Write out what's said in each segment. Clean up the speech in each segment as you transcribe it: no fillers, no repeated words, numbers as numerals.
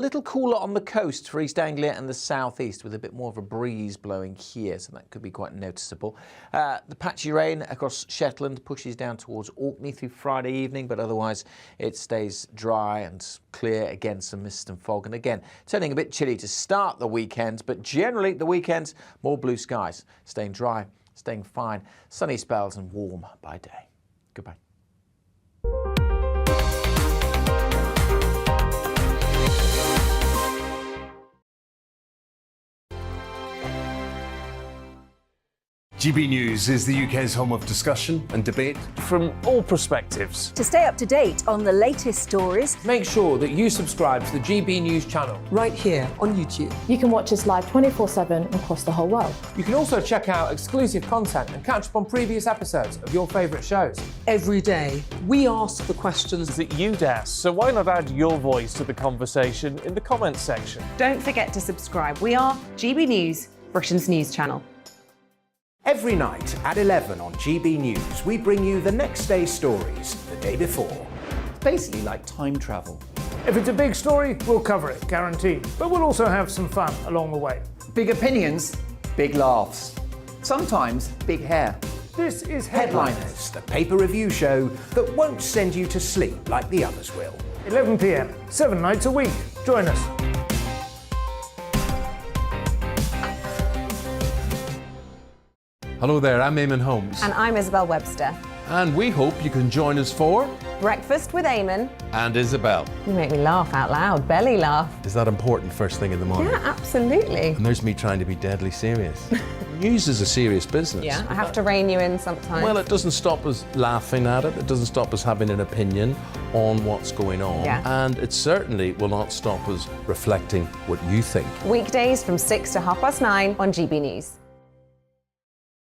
A little cooler on the coast for East Anglia and the southeast, with a bit more of a breeze blowing here, so that could be quite noticeable. The patchy rain across Shetland pushes down towards Orkney through Friday evening, but otherwise it stays dry and clear. Again, some mist and fog, and again turning a bit chilly to start the weekend, but generally the weekend more blue skies, staying dry, staying fine, sunny spells and warm by day. Goodbye. GB News is the UK's home of discussion and debate from all perspectives. To stay up to date on the latest stories, make sure that you subscribe to the GB News channel right here on YouTube. You can watch us live 24/7 across the whole world. You can also check out exclusive content and catch up on previous episodes of your favourite shows. Every day, we ask the questions that you'd ask, so why not add your voice to the conversation in the comments section? Don't forget to subscribe. We are GB News, Britain's news channel. Every night at 11 on GB News, we bring you the next day's stories the day before. It's basically like time travel. If it's a big story, we'll cover it, guaranteed. But we'll also have some fun along the way. Big opinions, big laughs. Sometimes big hair. This is Headliners, the paper review show that won't send you to sleep like the others will. 11 p.m, 7 nights a week. Join us. Hello there, I'm Eamon Holmes. And I'm Isabel Webster. And we hope you can join us for Breakfast with Eamon. And Isabel. You make me laugh out loud, belly laugh. Is that important first thing in the morning? Yeah, absolutely. And there's me trying to be deadly serious. News is a serious business. Yeah, I have to rein you in sometimes. Well, it doesn't stop us laughing at it. It doesn't stop us having an opinion on what's going on. Yeah. And it certainly will not stop us reflecting what you think. Weekdays from 6 to 9:30 on GB News.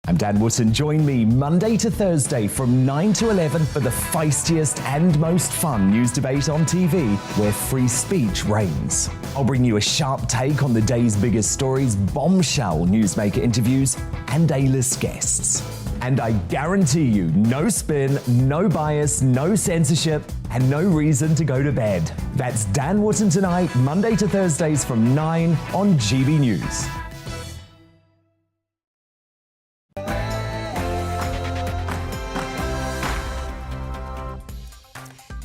I'm Dan Wootton. Join me Monday to Thursday from 9 to 11 for the feistiest and most fun news debate on TV, where free speech reigns. I'll bring you a sharp take on the day's biggest stories, bombshell newsmaker interviews, and A-list guests. And I guarantee you, no spin, no bias, no censorship, and no reason to go to bed. That's Dan Wootton tonight, Monday to Thursdays from 9 on GB News.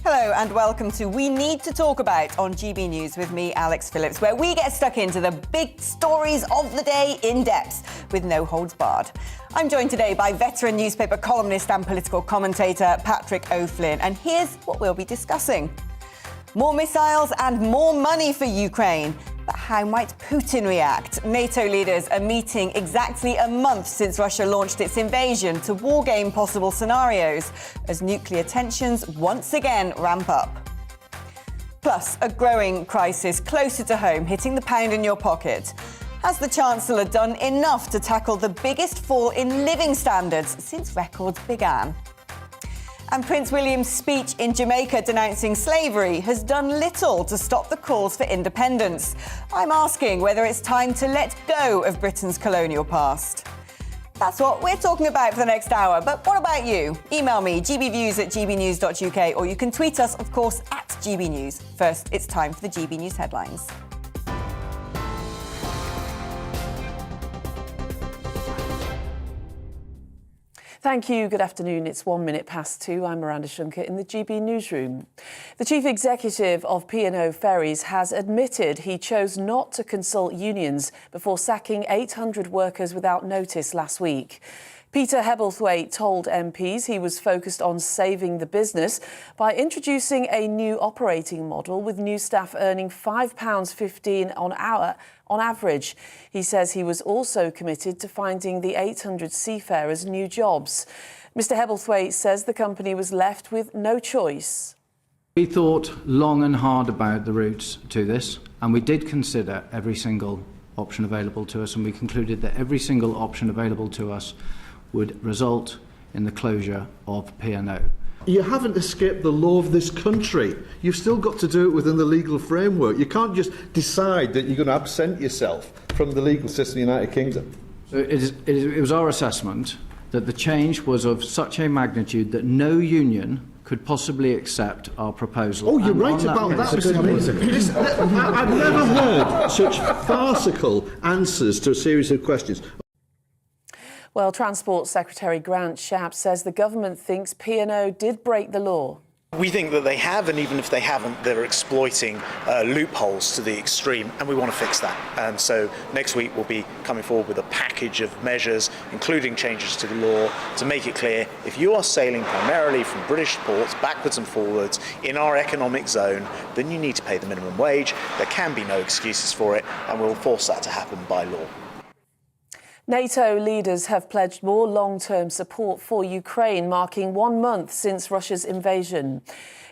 Hello and welcome to We Need to Talk About on GB News with me, Alex Phillips, where we get stuck into the big stories of the day in depth with no holds barred. I'm joined today by veteran newspaper columnist and political commentator Patrick O'Flynn, and here's what we'll be discussing. More missiles and more money for Ukraine. But how might Putin react? NATO leaders are meeting exactly a month since Russia launched its invasion to wargame possible scenarios as nuclear tensions once again ramp up. Plus, a growing crisis closer to home hitting the pound in your pocket. Has the Chancellor done enough to tackle the biggest fall in living standards since records began? And Prince William's speech in Jamaica denouncing slavery has done little to stop the calls for independence. I'm asking whether it's time to let go of Britain's colonial past. That's what we're talking about for the next hour, but what about you? Email me, gbviews@gbnews.uk, or you can tweet us, of course, at gbnews. First, it's time for the GB News headlines. Thank you. Good afternoon. It's 2:01. I'm Miranda Shunker in the GB newsroom. The chief executive of P&O Ferries has admitted he chose not to consult unions before sacking 800 workers without notice last week. Peter Hebblethwaite told MPs he was focused on saving the business by introducing a new operating model with new staff earning £5.15 an hour on average. He says he was also committed to finding the 800 seafarers new jobs. Mr Hebblethwaite says the company was left with no choice. We thought long and hard about the routes to this, and we did consider every single option available to us, and we concluded that every single option available to us would result in the closure of P&O. You haven't escaped the law of this country. You've still got to do it within the legal framework. You can't just decide that you're going to absent yourself from the legal system of the United Kingdom. So it was our assessment that the change was of such a magnitude that no union could possibly accept our proposal. Oh, you're And right on about that, basis- Mr. Mason. I've never heard such farcical answers to a series of questions. Well, Transport Secretary Grant Shapps says the government thinks P&O did break the law. We think that they have, and even if they haven't, they're exploiting loopholes to the extreme, and we want to fix that. And so next week we'll be coming forward with a package of measures, including changes to the law, to make it clear if you are sailing primarily from British ports backwards and forwards in our economic zone, then you need to pay the minimum wage. There can be no excuses for it, and we'll force that to happen by law. NATO leaders have pledged more long-term support for Ukraine, marking 1 month since Russia's invasion.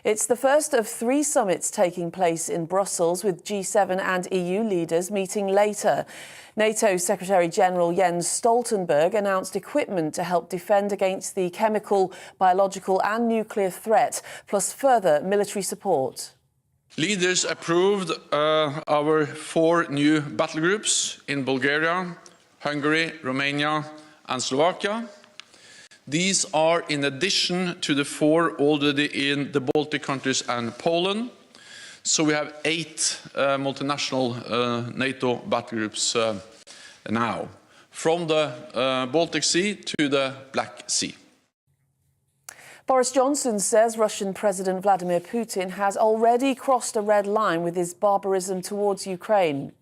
It's the first of 3 summits taking place in Brussels, with G7 and EU leaders meeting later. NATO Secretary-General Jens Stoltenberg announced equipment to help defend against the chemical, biological and nuclear threat, plus further military support. Leaders approved our 4 new battle groups in Bulgaria, Hungary, Romania and Slovakia. These are in addition to the 4 already in the Baltic countries and Poland. So we have 8 multinational NATO battle groups now, from the Baltic Sea to the Black Sea. Boris Johnson says Russian President Vladimir Putin has already crossed a red line with his barbarism towards Ukraine.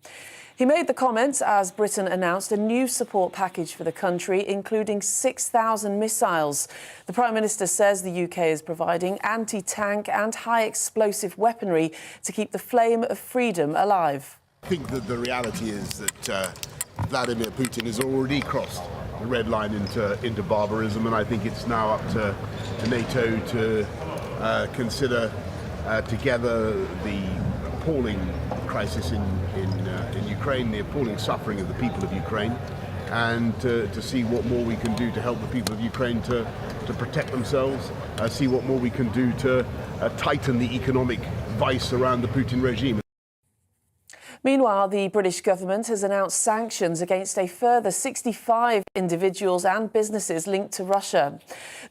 He made the comments as Britain announced a new support package for the country, including 6,000 missiles. The Prime Minister says the UK is providing anti-tank and high-explosive weaponry to keep the flame of freedom alive. I think that the reality is that Vladimir Putin has already crossed the red line into barbarism, and I think it's now up to NATO to consider together the appalling crisis in Ukraine, the appalling suffering of the people of Ukraine, and to see what more we can do to help the people of Ukraine to protect themselves, see what more we can do to tighten the economic vice around the Putin regime. Meanwhile, the British government has announced sanctions against a further 65 individuals and businesses linked to Russia.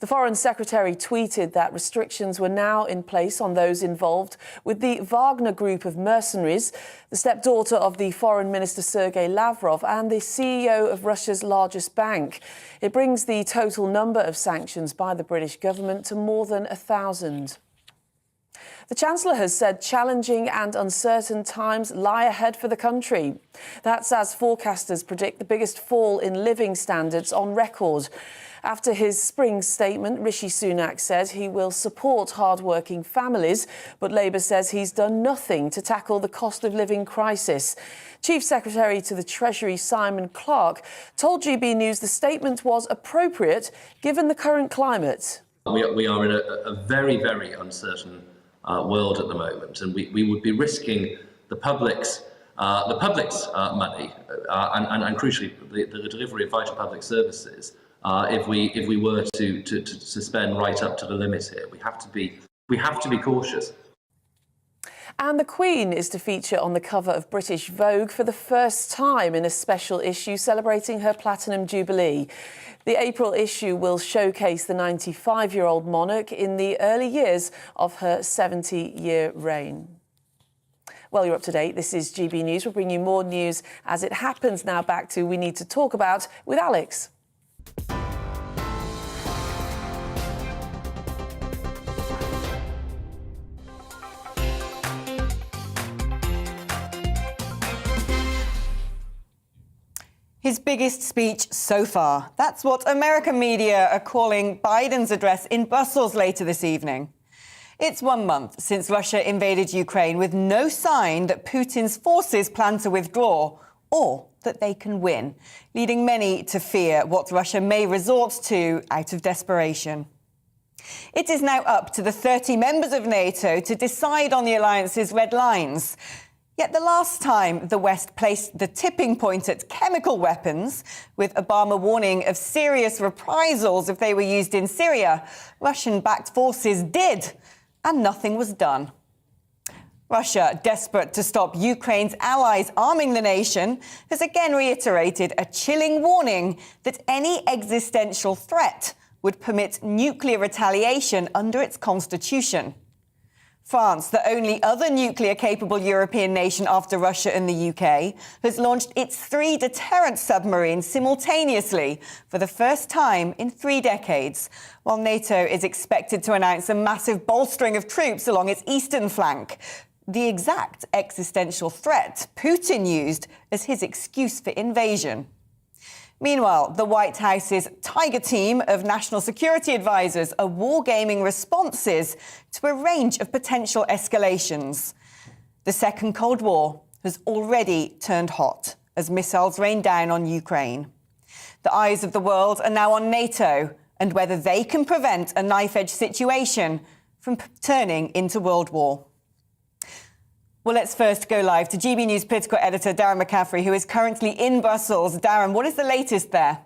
The Foreign Secretary tweeted that restrictions were now in place on those involved with the Wagner group of mercenaries, the stepdaughter of the Foreign Minister Sergei Lavrov and the CEO of Russia's largest bank. It brings the total number of sanctions by the British government to more than 1,000. The Chancellor has said challenging and uncertain times lie ahead for the country. That's as forecasters predict the biggest fall in living standards on record. After his spring statement, Rishi Sunak said he will support hard-working families, but Labour says he's done nothing to tackle the cost of living crisis. Chief Secretary to the Treasury, Simon Clarke, told GB News the statement was appropriate given the current climate. We are in a very, very uncertain world at the moment, and we would be risking the public's money and crucially the delivery of vital public services if we were to spend right up to the limit here. We have to be cautious. And the Queen is to feature on the cover of British Vogue for the first time in a special issue celebrating her Platinum Jubilee. The April issue will showcase the 95-year-old monarch in the early years of her 70-year reign. Well, you're up to date. This is GB News. We'll bring you more news as it happens. Now back to We Need to Talk About with Alex. His biggest speech so far. That's what American media are calling Biden's address in Brussels later this evening. It's 1 month since Russia invaded Ukraine with no sign that Putin's forces plan to withdraw or that they can win, leading many to fear what Russia may resort to out of desperation. It is now up to the 30 members of NATO to decide on the alliance's red lines. Yet the last time the West placed the tipping point at chemical weapons, with Obama warning of serious reprisals if they were used in Syria, Russian-backed forces did, and nothing was done. Russia, desperate to stop Ukraine's allies arming the nation, has again reiterated a chilling warning that any existential threat would permit nuclear retaliation under its constitution. France, the only other nuclear-capable European nation after Russia and the UK, has launched its 3 deterrent submarines simultaneously for the first time in 3 decades, while NATO is expected to announce a massive bolstering of troops along its eastern flank. The exact existential threat Putin used as his excuse for invasion. Meanwhile, the White House's Tiger team of national security advisors are wargaming responses to a range of potential escalations. The Second Cold War has already turned hot as missiles rain down on Ukraine. The eyes of the world are now on NATO and whether they can prevent a knife-edge situation from turning into World War. Well, let's first go live to GB News political editor Darren McCaffrey, who is currently in Brussels. Darren, what is the latest there?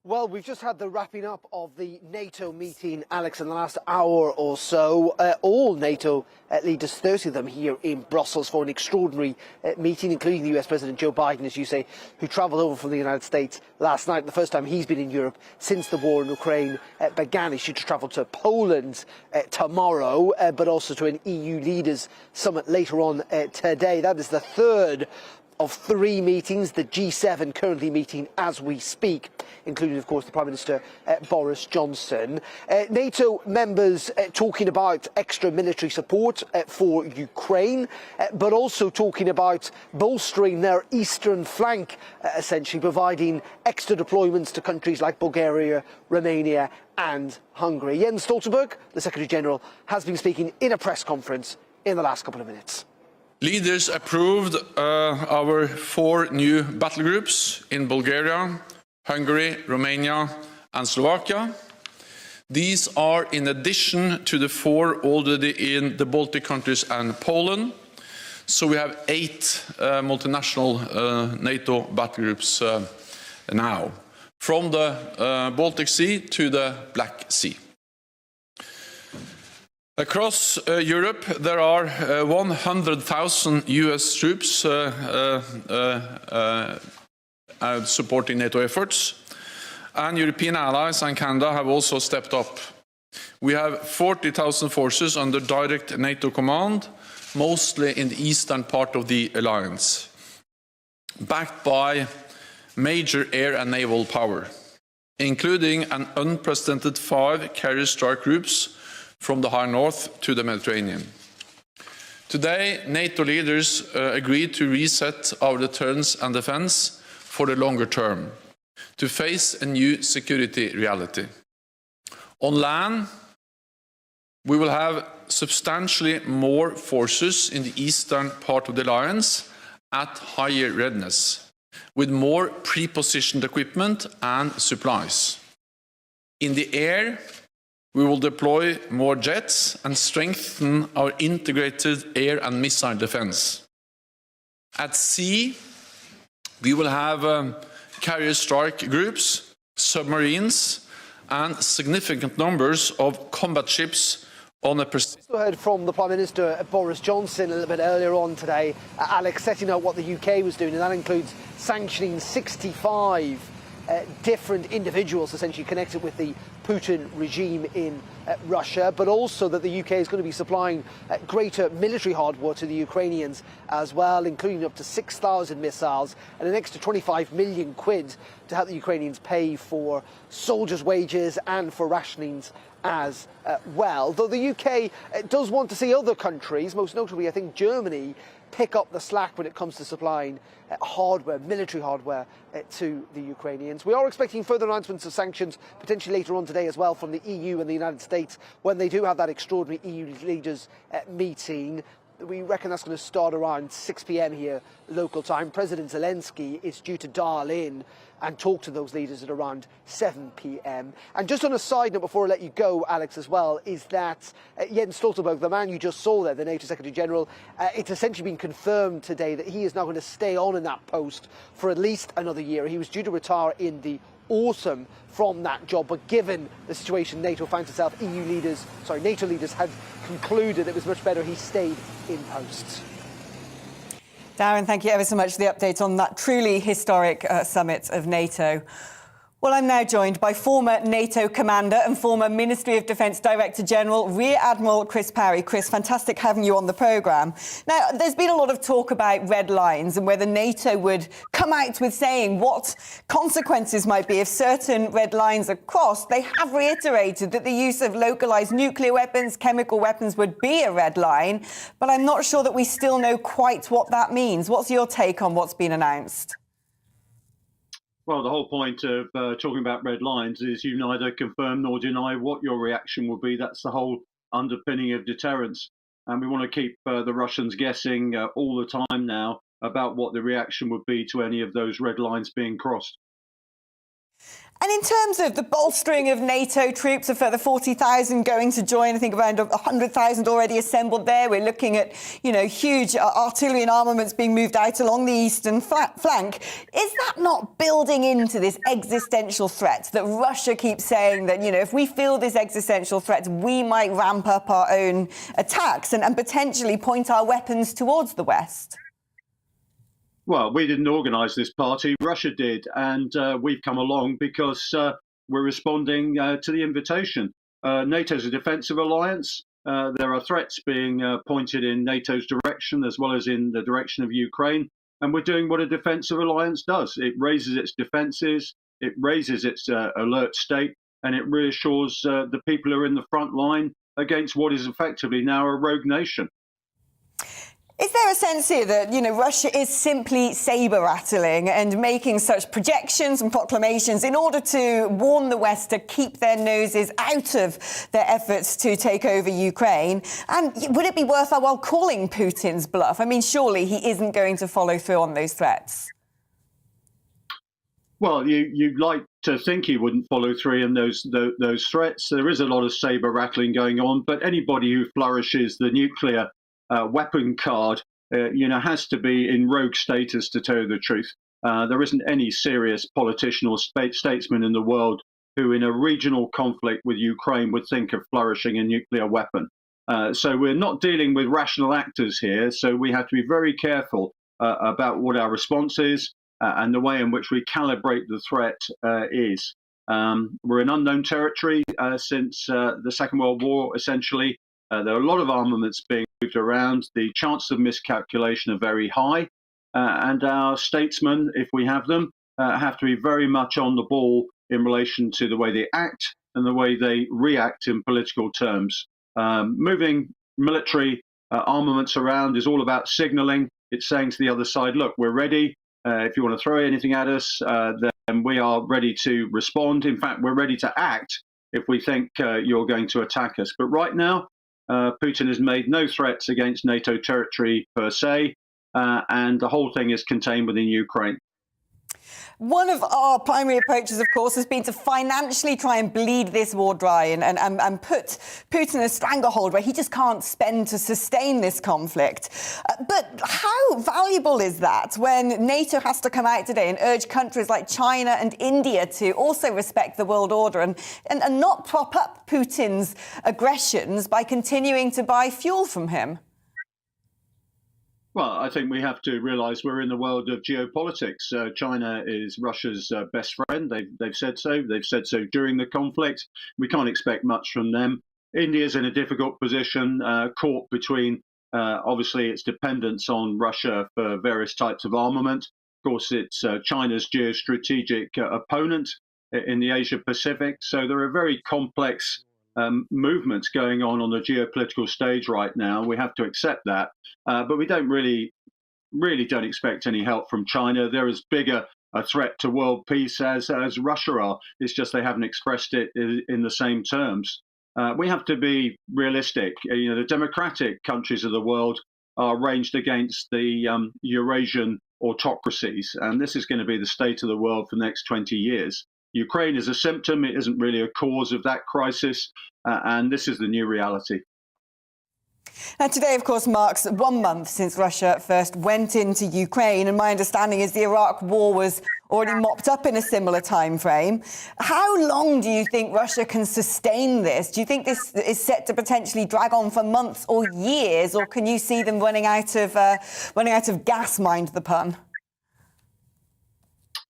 Well, we've just had the wrapping up of the NATO meeting, Alex, in the last hour or so. All NATO leaders, 30 of them here in Brussels for an extraordinary meeting, including the US President Joe Biden, as you say, who travelled over from the United States last night. The first time he's been in Europe since the war in Ukraine began. He's due to travel to Poland tomorrow, but also to an EU leaders summit later on today. That is the third of 3 meetings, the G7 currently meeting as we speak, including, of course, the Prime Minister Boris Johnson. NATO members talking about extra military support for Ukraine, but also talking about bolstering their eastern flank, essentially providing extra deployments to countries like Bulgaria, Romania and Hungary. Jens Stoltenberg, the Secretary-General, has been speaking in a press conference in the last couple of minutes. Leaders approved our 4 new battle groups in Bulgaria, Hungary, Romania and Slovakia. These are in addition to the 4 already in the Baltic countries and Poland. So we have 8 multinational NATO battle groups now, from the Baltic Sea to the Black Sea. Across Europe, there are 100,000 US troops supporting NATO efforts, and European allies and Canada have also stepped up. We have 40,000 forces under direct NATO command, mostly in the eastern part of the alliance, backed by major air and naval power, including an unprecedented 5 carrier strike groups from the high north to the Mediterranean. Today, NATO leaders agreed to reset our deterrence and defence for the longer term, to face a new security reality. On land, we will have substantially more forces in the eastern part of the alliance at higher readiness, with more pre-positioned equipment and supplies. In the air, we will deploy more jets and strengthen our integrated air and missile defence. At sea, we will have carrier strike groups, submarines, and significant numbers of combat ships on a We heard from the Prime Minister Boris Johnson a little bit earlier on today, Alex, setting out what the UK was doing, and that includes sanctioning 65 different individuals essentially connected with the Putin regime in Russia, but also that the UK is going to be supplying greater military hardware to the Ukrainians as well, including up to 6,000 missiles and an extra 25 million quid to help the Ukrainians pay for soldiers' wages and for rationings as well. Though the UK does want to see other countries, most notably I think Germany, pick up the slack when it comes to supplying hardware, military hardware to the Ukrainians. We are expecting further announcements of sanctions potentially later on today as well from the EU and the United States when they do have that extraordinary EU leaders meeting. We reckon that's going to start around 6 p.m. here, local time. President Zelensky is due to dial in and talk to those leaders at around 7 p.m. And just on a side note, before I let you go, Alex, as well, is that Jens Stoltenberg, the man you just saw there, the NATO Secretary-General, it's essentially been confirmed today that he is now going to stay on in that post for at least another year. He was due to retire in the autumn from that job, but given the situation NATO finds itself, NATO leaders had concluded it was much better he stayed in post. Darren, thank you ever so much for the update on that truly historic summit of NATO. Well, I'm now joined by former NATO commander and former Ministry of Defence Director General, Rear Admiral Chris Parry. Chris, fantastic having you on the programme. Now, there's been a lot of talk about red lines and whether NATO would come out with saying what consequences might be if certain red lines are crossed. They have reiterated that the use of localised nuclear weapons, chemical weapons would be a red line, but I'm not sure that we still know quite what that means. What's your take on what's been announced? Well, the whole point of talking about red lines is you neither confirm nor deny what your reaction will be. That's the whole underpinning of deterrence. And we want to keep the Russians guessing all the time now about what the reaction would be to any of those red lines being crossed. And in terms of the bolstering of NATO troops, a further 40,000 going to join, I think around 100,000 already assembled there. We're looking at, huge artillery and armaments being moved out along the eastern flank. Is that not building into this existential threat that Russia keeps saying that, if we feel this existential threat, we might ramp up our own attacks and potentially point our weapons towards the West? Well, we didn't organise this party, Russia did, and we've come along because we're responding to the invitation. NATO's a defensive alliance. There are threats being pointed in NATO's direction as well as in the direction of Ukraine, and we're doing what a defensive alliance does. It raises its defences, it raises its alert state, and it reassures the people who are in the front line against what is effectively now a rogue nation. Is there a sense here that, Russia is simply saber-rattling and making such projections and proclamations in order to warn the West to keep their noses out of their efforts to take over Ukraine? And would it be worthwhile calling Putin's bluff? I mean, surely he isn't going to follow through on those threats. Well, you'd like to think he wouldn't follow through on those threats. There is a lot of saber-rattling going on, but anybody who flourishes the nuclear weapon card, has to be in rogue status, to tell you the truth. There isn't any serious politician or statesman in the world who, in a regional conflict with Ukraine, would think of flourishing a nuclear weapon. So we're not dealing with rational actors here. So we have to be very careful about what our response is and the way in which we calibrate the threat is. We're in unknown territory since the Second World War, essentially. There are a lot of armaments being moved around. The chances of miscalculation are very high. And our statesmen, if we have them, have to be very much on the ball in relation to the way they act and the way they react in political terms. Moving military armaments around is all about signalling. It's saying to the other side, look, we're ready. If you want to throw anything at us, then we are ready to respond. In fact, we're ready to act if we think you're going to attack us. But right now, Putin has made no threats against NATO territory per se, and the whole thing is contained within Ukraine. One of our primary approaches, of course, has been to financially try and bleed this war dry and put Putin in a stranglehold where he just can't spend to sustain this conflict. But how valuable is that when NATO has to come out today and urge countries like China and India to also respect the world order and not prop up Putin's aggressions by continuing to buy fuel from him? Well, I think we have to realise we're in the world of geopolitics. China is Russia's best friend. They've said so. They've said so during the conflict. We can't expect much from them. India's in a difficult position, caught between, obviously, its dependence on Russia for various types of armament. Of course, it's China's geostrategic opponent in the Asia-Pacific. So there are very complex movements going on the geopolitical stage right now. We have to accept that, but we don't really don't expect any help from China. They're as bigger a threat to world peace as Russia are. It's just they haven't expressed it in the same terms. We have to be realistic. The democratic countries of the world are ranged against the Eurasian autocracies, and this is going to be the state of the world for the next 20 years. Ukraine is a symptom. It isn't really a cause of that crisis, and this is the new reality. Now, today, of course, marks 1 month since Russia first went into Ukraine, and my understanding is the Iraq war was already mopped up in a similar time frame. How long do you think Russia can sustain this? Do you think this is set to potentially drag on for months or years, or can you see them running out of gas, mind the pun?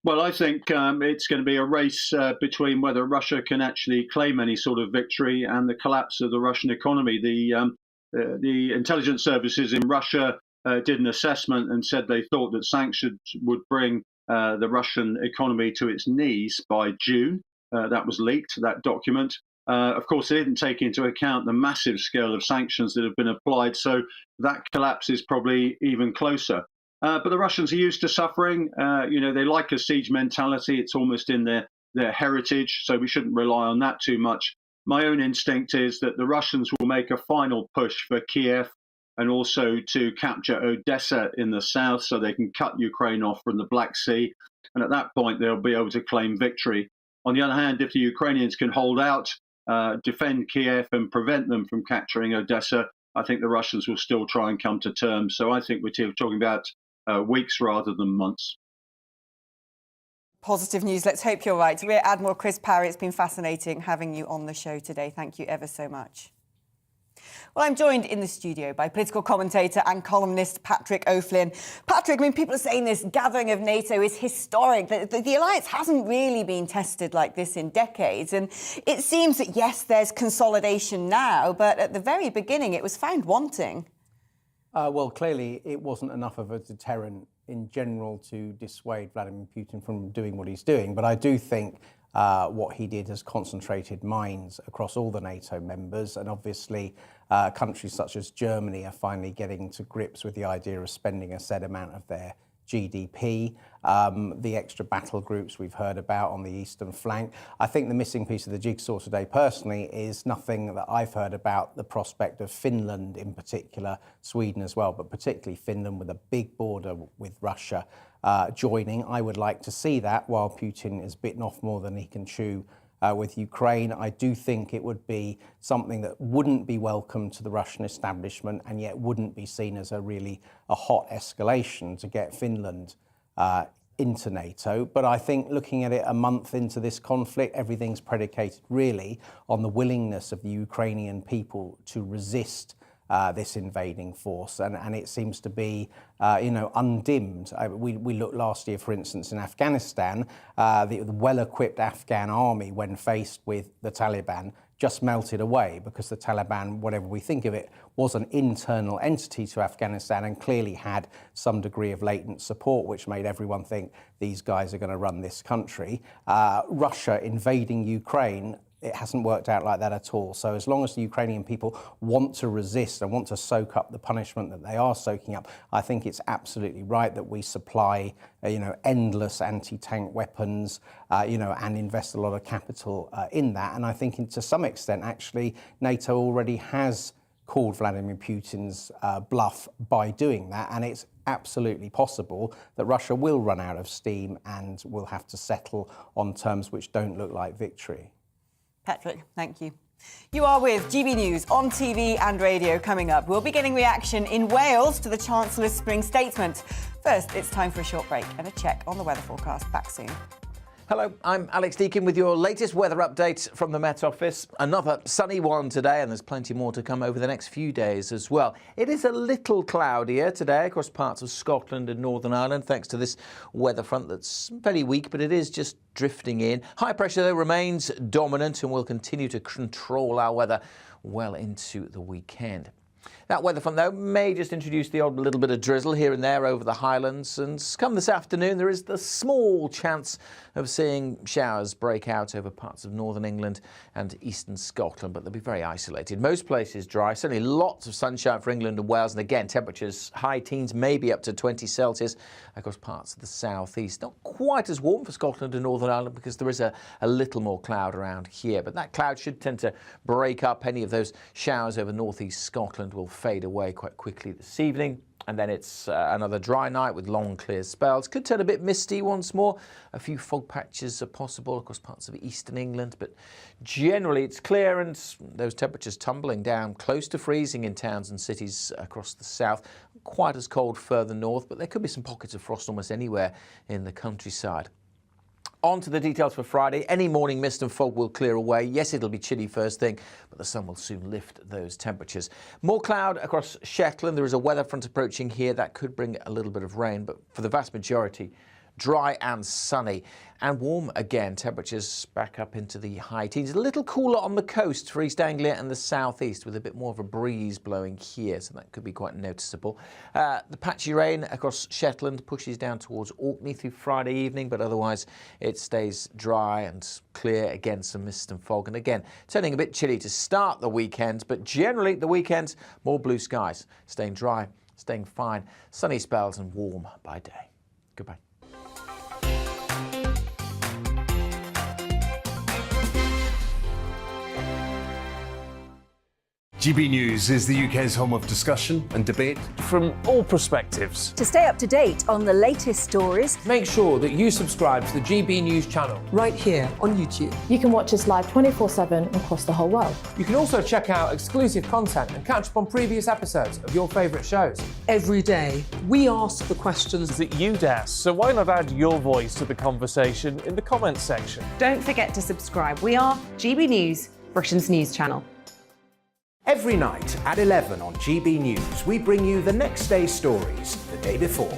Well, I think it's going to be a race between whether Russia can actually claim any sort of victory and the collapse of the Russian economy. The intelligence services in Russia did an assessment and said they thought that sanctions would bring the Russian economy to its knees by June. That was leaked, that document. Of course, they didn't take into account the massive scale of sanctions that have been applied, so that collapse is probably even closer. But the Russians are used to suffering. They like a siege mentality. It's almost in their heritage, so we shouldn't rely on that too much. My own instinct is that the Russians will make a final push for Kiev and also to capture Odessa in the south so they can cut Ukraine off from the Black Sea. And at that point, they'll be able to claim victory. On the other hand, if the Ukrainians can hold out, defend Kiev and prevent them from capturing Odessa, I think the Russians will still try and come to terms. So I think we're talking about weeks rather than months. Positive news. Let's hope you're right. Rear Admiral Chris Parry, it's been fascinating having you on the show today. Thank you ever so much. Well, I'm joined in the studio by political commentator and columnist Patrick O'Flynn. Patrick, people are saying this gathering of NATO is historic. The alliance hasn't really been tested like this in decades. And it seems that, yes, there's consolidation now, but at the very beginning, it was found wanting. Well, clearly, it wasn't enough of a deterrent in general to dissuade Vladimir Putin from doing what he's doing. But I do think what he did has concentrated minds across all the NATO members. And obviously, countries such as Germany are finally getting to grips with the idea of spending a set amount of their GDP. The extra battle groups we've heard about on the eastern flank. I think the missing piece of the jigsaw today, personally, is nothing that I've heard about the prospect of Finland in particular, Sweden as well, but particularly Finland with a big border with Russia joining. I would like to see that while Putin is bitten off more than he can chew with Ukraine. I do think it would be something that wouldn't be welcome to the Russian establishment and yet wouldn't be seen as a hot escalation to get Finland into NATO. But I think looking at it a month into this conflict, everything's predicated really on the willingness of the Ukrainian people to resist this invading force, and it seems to be, undimmed. We looked last year, for instance, in Afghanistan, the well-equipped Afghan army, when faced with the Taliban, just melted away because the Taliban, whatever we think of it, was an internal entity to Afghanistan and clearly had some degree of latent support, which made everyone think these guys are going to run this country. Russia invading Ukraine, it hasn't worked out like that at all. So as long as the Ukrainian people want to resist and want to soak up the punishment that they are soaking up, I think it's absolutely right that we supply, endless anti-tank weapons, and invest a lot of capital in that. And I think to some extent, actually, NATO already has called Vladimir Putin's bluff by doing that. And it's absolutely possible that Russia will run out of steam and will have to settle on terms which don't look like victory. Patrick, thank you. You are with GB News on TV and radio. Coming up, we'll be getting reaction in Wales to the Chancellor's spring statement. First, it's time for a short break and a check on the weather forecast. Back soon. Hello, I'm Alex Deakin with your latest weather update from the Met Office. Another sunny one today, and there's plenty more to come over the next few days as well. It is a little cloudier today across parts of Scotland and Northern Ireland, thanks to this weather front that's fairly weak, but it is just drifting in. High pressure, though, remains dominant and will continue to control our weather well into the weekend. That weather front, though, may just introduce the odd little bit of drizzle here and there over the Highlands. And come this afternoon, there is the small chance of seeing showers break out over parts of northern England and eastern Scotland, but they'll be very isolated. Most places dry, certainly lots of sunshine for England and Wales. And again, temperatures high teens, maybe up to 20 Celsius across parts of the southeast. Not quite as warm for Scotland and Northern Ireland because there is a little more cloud around here. But that cloud should tend to break up. Any of those showers over northeast Scotland will fade away quite quickly this evening. And then it's another dry night with long clear spells. Could turn a bit misty once more. A few fog patches are possible across parts of eastern England, but generally it's clear and those temperatures tumbling down close to freezing in towns and cities across the south. Quite as cold further north, but there could be some pockets of frost almost anywhere in the countryside. On to the details for Friday. Any morning mist and fog will clear away. Yes, it'll be chilly first thing, but the sun will soon lift those temperatures. More cloud across Shetland. There is a weather front approaching here that could bring a little bit of rain, but for the vast majority, dry and sunny. And warm again, temperatures back up into the high teens. A little cooler on the coast for East Anglia and the southeast, with a bit more of a breeze blowing here, so that could be quite noticeable. The patchy rain across Shetland pushes down towards Orkney through Friday evening, but otherwise it stays dry and clear. Again, some mist and fog, and again, turning a bit chilly to start the weekend, but generally the weekend, more blue skies, staying dry, staying fine, sunny spells and warm by day. Goodbye. GB News is the UK's home of discussion and debate from all perspectives. To stay up to date on the latest stories, make sure that you subscribe to the GB News channel right here on YouTube. You can watch us live 24/7 across the whole world. You can also check out exclusive content and catch up on previous episodes of your favourite shows. Every day, we ask the questions that you'd ask, so why not add your voice to the conversation in the comments section? Don't forget to subscribe. We are GB News, Britain's news channel. Every night at 11 on GB News, we bring you the next day's stories the day before.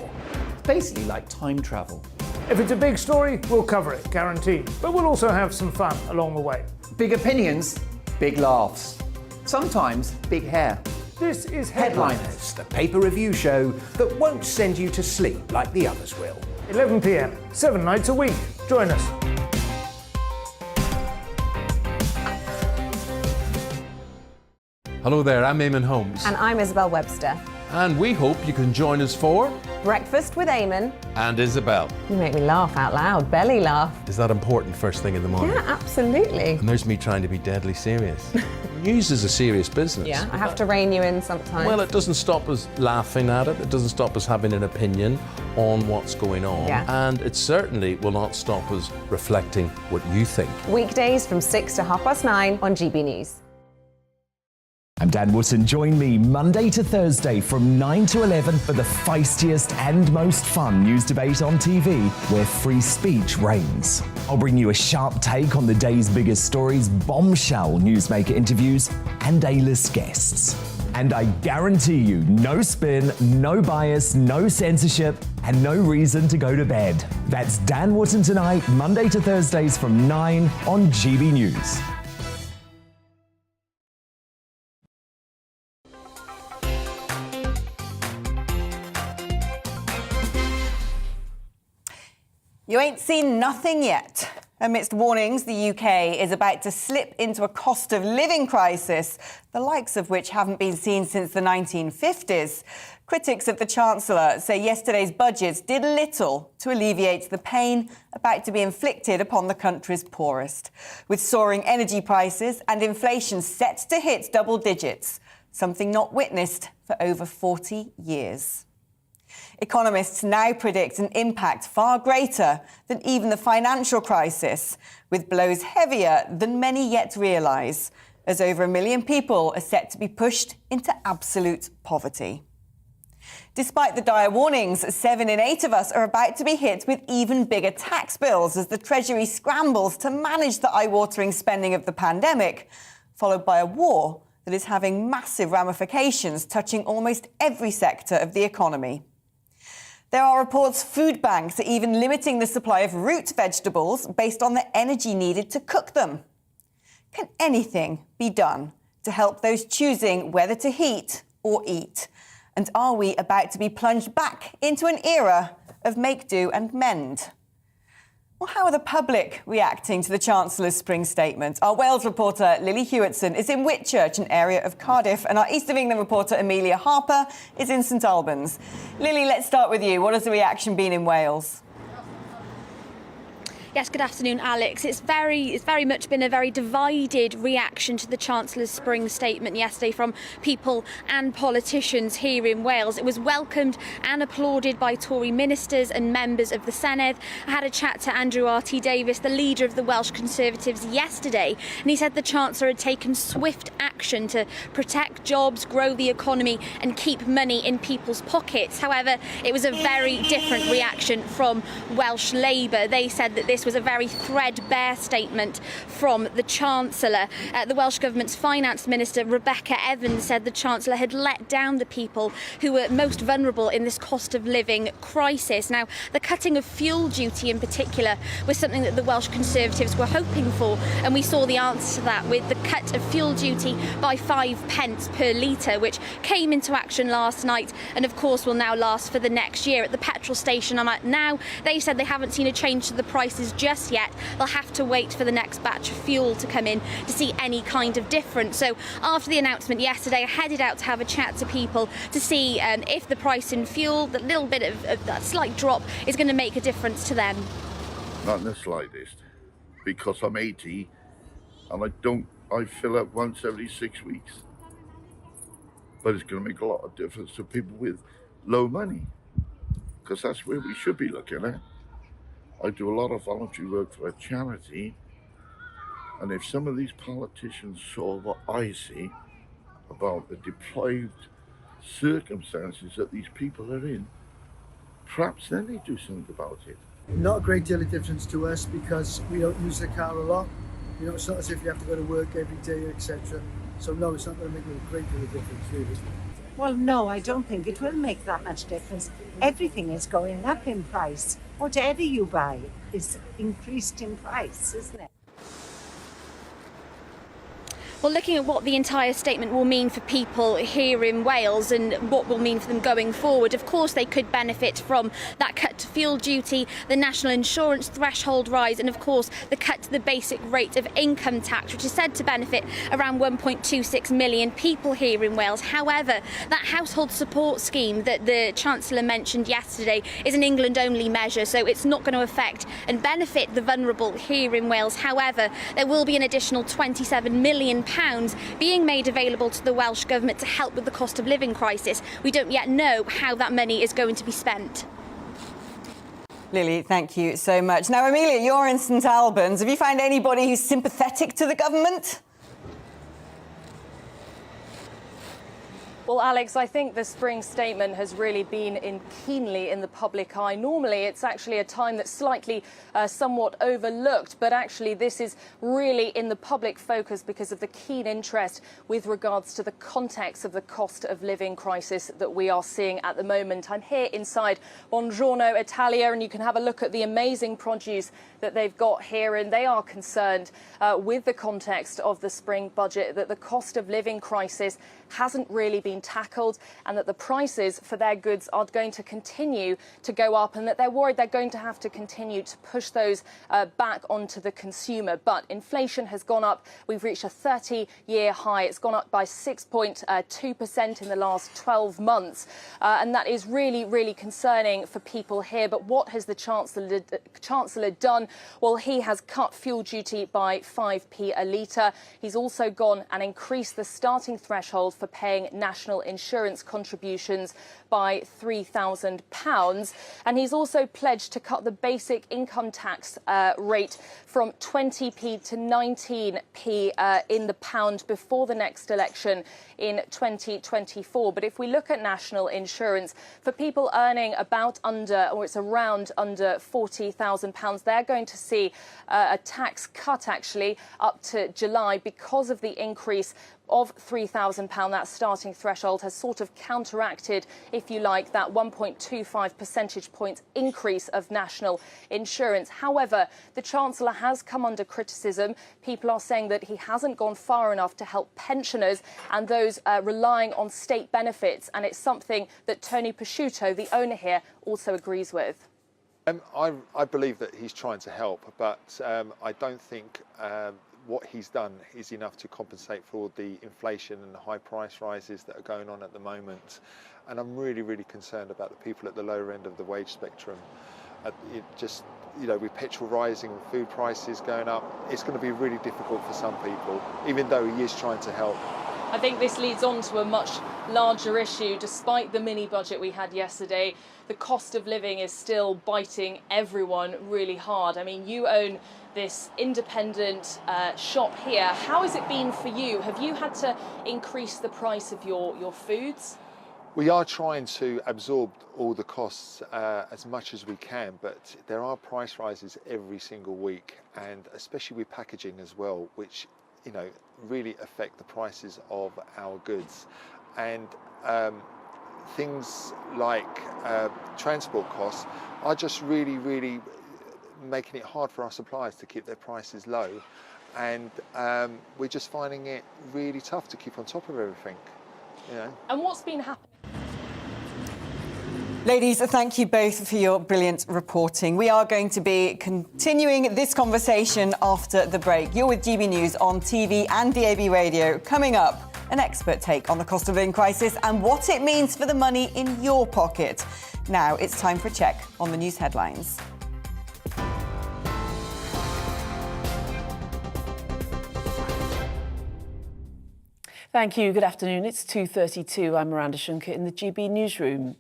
It's basically like time travel. If it's a big story, we'll cover it, guaranteed. But we'll also have some fun along the way. Big opinions, big laughs. Sometimes big hair. This is Headliners, the paper review show that won't send you to sleep like the others will. 11 p.m, 7 nights a week. Join us. Hello there, I'm Eamon Holmes. And I'm Isabel Webster. And we hope you can join us for Breakfast with Eamon. And Isabel. You make me laugh out loud, belly laugh. Is that important first thing in the morning? Yeah, absolutely. And there's me trying to be deadly serious. News is a serious business. Yeah, I have to rein you in sometimes. Well, it doesn't stop us laughing at it. It doesn't stop us having an opinion on what's going on. Yeah. And it certainly will not stop us reflecting what you think. Weekdays from 6 to 9:30 on GB News. I'm Dan Wootton. Join me Monday to Thursday from 9 to 11 for the feistiest and most fun news debate on TV, where free speech reigns. I'll bring you a sharp take on the day's biggest stories, bombshell newsmaker interviews, and A-list guests. And I guarantee you, no spin, no bias, no censorship, and no reason to go to bed. That's Dan Wootton tonight, Monday to Thursdays from 9 on GB News. You ain't seen nothing yet. Amidst warnings, the UK is about to slip into a cost of living crisis, the likes of which haven't been seen since the 1950s. Critics of the Chancellor say yesterday's budget did little to alleviate the pain about to be inflicted upon the country's poorest, with soaring energy prices and inflation set to hit double digits, something not witnessed for over 40 years. Economists now predict an impact far greater than even the financial crisis, with blows heavier than many yet realise, as over 1 million people are set to be pushed into absolute poverty. Despite the dire warnings, 7 in 8 of us are about to be hit with even bigger tax bills as the Treasury scrambles to manage the eye-watering spending of the pandemic, followed by a war that is having massive ramifications touching almost every sector of the economy. There are reports food banks are even limiting the supply of root vegetables based on the energy needed to cook them. Can anything be done to help those choosing whether to heat or eat? And are we about to be plunged back into an era of make do and mend? Well, how are the public reacting to the Chancellor's spring statement? Our Wales reporter Lily Hewitson is in Whitchurch, an area of Cardiff, and our East of England reporter Amelia Harper is in St Albans. Lily, let's start with you. What has the reaction been in Wales? Yes, good afternoon, Alex. It's very much been a very divided reaction to the Chancellor's spring statement yesterday from people and politicians here in Wales. It was welcomed and applauded by Tory ministers and members of the Senedd. I had a chat to Andrew R.T. Davies, the leader of the Welsh Conservatives, yesterday, and he said the Chancellor had taken swift action to protect jobs, grow the economy and keep money in people's pockets. However, it was a very different reaction from Welsh Labour. They said that this this was a very threadbare statement from the Chancellor. The Welsh Government's Finance Minister, Rebecca Evans, said the Chancellor had let down the people who were most vulnerable in this cost of living crisis. Now, the cutting of fuel duty in particular was something that the Welsh Conservatives were hoping for, and we saw the answer to that with the cut of fuel duty by 5 pence per litre, which came into action last night and of course will now last for the next year. At the petrol station I'm at now, they said they haven't seen a change to the prices just yet. They'll have to wait for the next batch of fuel to come in to see any kind of difference. So after the announcement yesterday, I headed out to have a chat to people to see if the price in fuel, the little bit of that slight drop, is going to make a difference to them. Not in the slightest, because I'm 80 and I fill up once every 6 weeks. But it's going to make a lot of difference to people with low money, because that's where we should be looking at. I do a lot of voluntary work for a charity, and if some of these politicians saw what I see about the deprived circumstances that these people are in, perhaps then they do something about it. Not a great deal of difference to us because we don't use the car a lot. You know, it's not as if you have to go to work every day, etc. So no, it's not going to make a great deal of difference, really. Well, no, I don't think it will make that much difference. Everything is going up in price. Whatever you buy is increased in price, isn't it? Well, looking at what the entire statement will mean for people here in Wales and what will mean for them going forward, of course they could benefit from that cut to fuel duty, the national insurance threshold rise, and of course the cut to the basic rate of income tax, which is said to benefit around 1.26 million people here in Wales. However, that household support scheme that the Chancellor mentioned yesterday is an England-only measure, so it's not going to affect and benefit the vulnerable here in Wales. However, there will be an additional £27 million being made available to the Welsh Government to help with the cost of living crisis. We don't yet know how that money is going to be spent. Lily, thank you so much. Now, Amelia, you're in St Albans. Have you found anybody who's sympathetic to the government? Well, Alex, I think the spring statement has really been keenly in the public eye. Normally, it's actually a time that's slightly somewhat overlooked, but actually this is really in the public focus because of the keen interest with regards to the context of the cost of living crisis that we are seeing at the moment. I'm here inside Buongiorno Italia, and you can have a look at the amazing produce that they've got here, and they are concerned with the context of the spring budget, that the cost of living crisis hasn't really been tackled, and that the prices for their goods are going to continue to go up, and that they're worried they're going to have to continue to push those back onto the consumer. But inflation has gone up. We've reached a 30-year high. It's gone up by 6.2% in the last 12 months. And that is really, really concerning for people here. But what has the Chancellor done? Well, he has cut fuel duty by 5p a litre. He's also gone and increased the starting threshold for paying national insurance contributions by £3,000. And he's also pledged to cut the basic income tax rate from 20p to 19p in the pound before the next election in 2024. But if we look at national insurance, for people earning around under £40,000, they're going to see a tax cut actually up to July because of the increase of £3,000. That starting threshold has sort of counteracted, if you like, that 1.25 percentage point increase of national insurance. However, the Chancellor has come under criticism. People are saying that he hasn't gone far enough to help pensioners and those relying on state benefits, and it's something that Tony Prosciutto, the owner here, also agrees with. I believe that he's trying to help, but I don't think what he's done is enough to compensate for all the inflation and the high price rises that are going on at the moment. And I'm really, really concerned about the people at the lower end of the wage spectrum. With petrol rising and food prices going up, it's going to be really difficult for some people, even though he is trying to help. I think this leads on to a much larger issue. Despite the mini budget we had yesterday, the cost of living is still biting everyone really hard. I mean, you own this independent shop here. How has it been for you? Have you had to increase the price of your foods? We are trying to absorb all the costs as much as we can, but there are price rises every single week, and especially with packaging as well, which really affect the prices of our goods. And things like transport costs are just really making it hard for our suppliers to keep their prices low, and we're just finding it really tough to keep on top of everything. And what's been happening? Ladies, thank you both for your brilliant reporting. We are going to be continuing this conversation after the break. You're with GB News on TV and DAB radio. Coming up, an expert take on the cost of living crisis and what it means for the money in your pocket. Now it's time for a check on the news headlines. Thank you. Good afternoon. It's 2:32. I'm Miranda Shunker in the GB newsroom.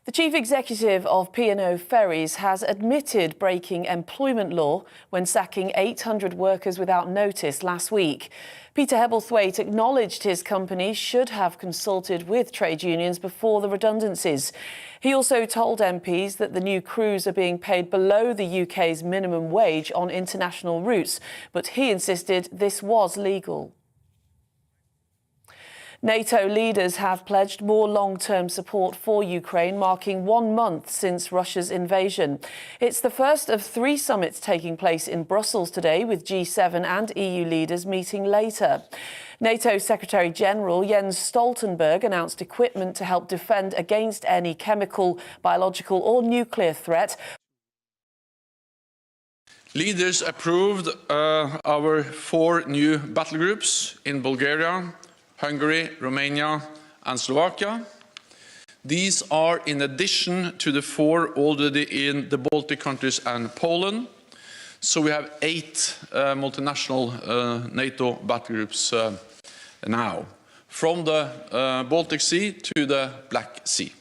The chief executive of P&O Ferries has admitted breaking employment law when sacking 800 workers without notice last week. Peter Hebblethwaite acknowledged his company should have consulted with trade unions before the redundancies. He also told MPs that the new crews are being paid below the UK's minimum wage on international routes, but he insisted this was legal. NATO leaders have pledged more long-term support for Ukraine, marking 1 month since Russia's invasion. It's the first of 3 summits taking place in Brussels today, with G7 and EU leaders meeting later. NATO Secretary-General Jens Stoltenberg announced equipment to help defend against any chemical, biological or nuclear threat. Leaders approved our 4 new battle groups in Bulgaria, Hungary, Romania and Slovakia. These are in addition to the 4 already in the Baltic countries and Poland. So we have 8 multinational NATO battle groups now, from the Baltic Sea to the Black Sea.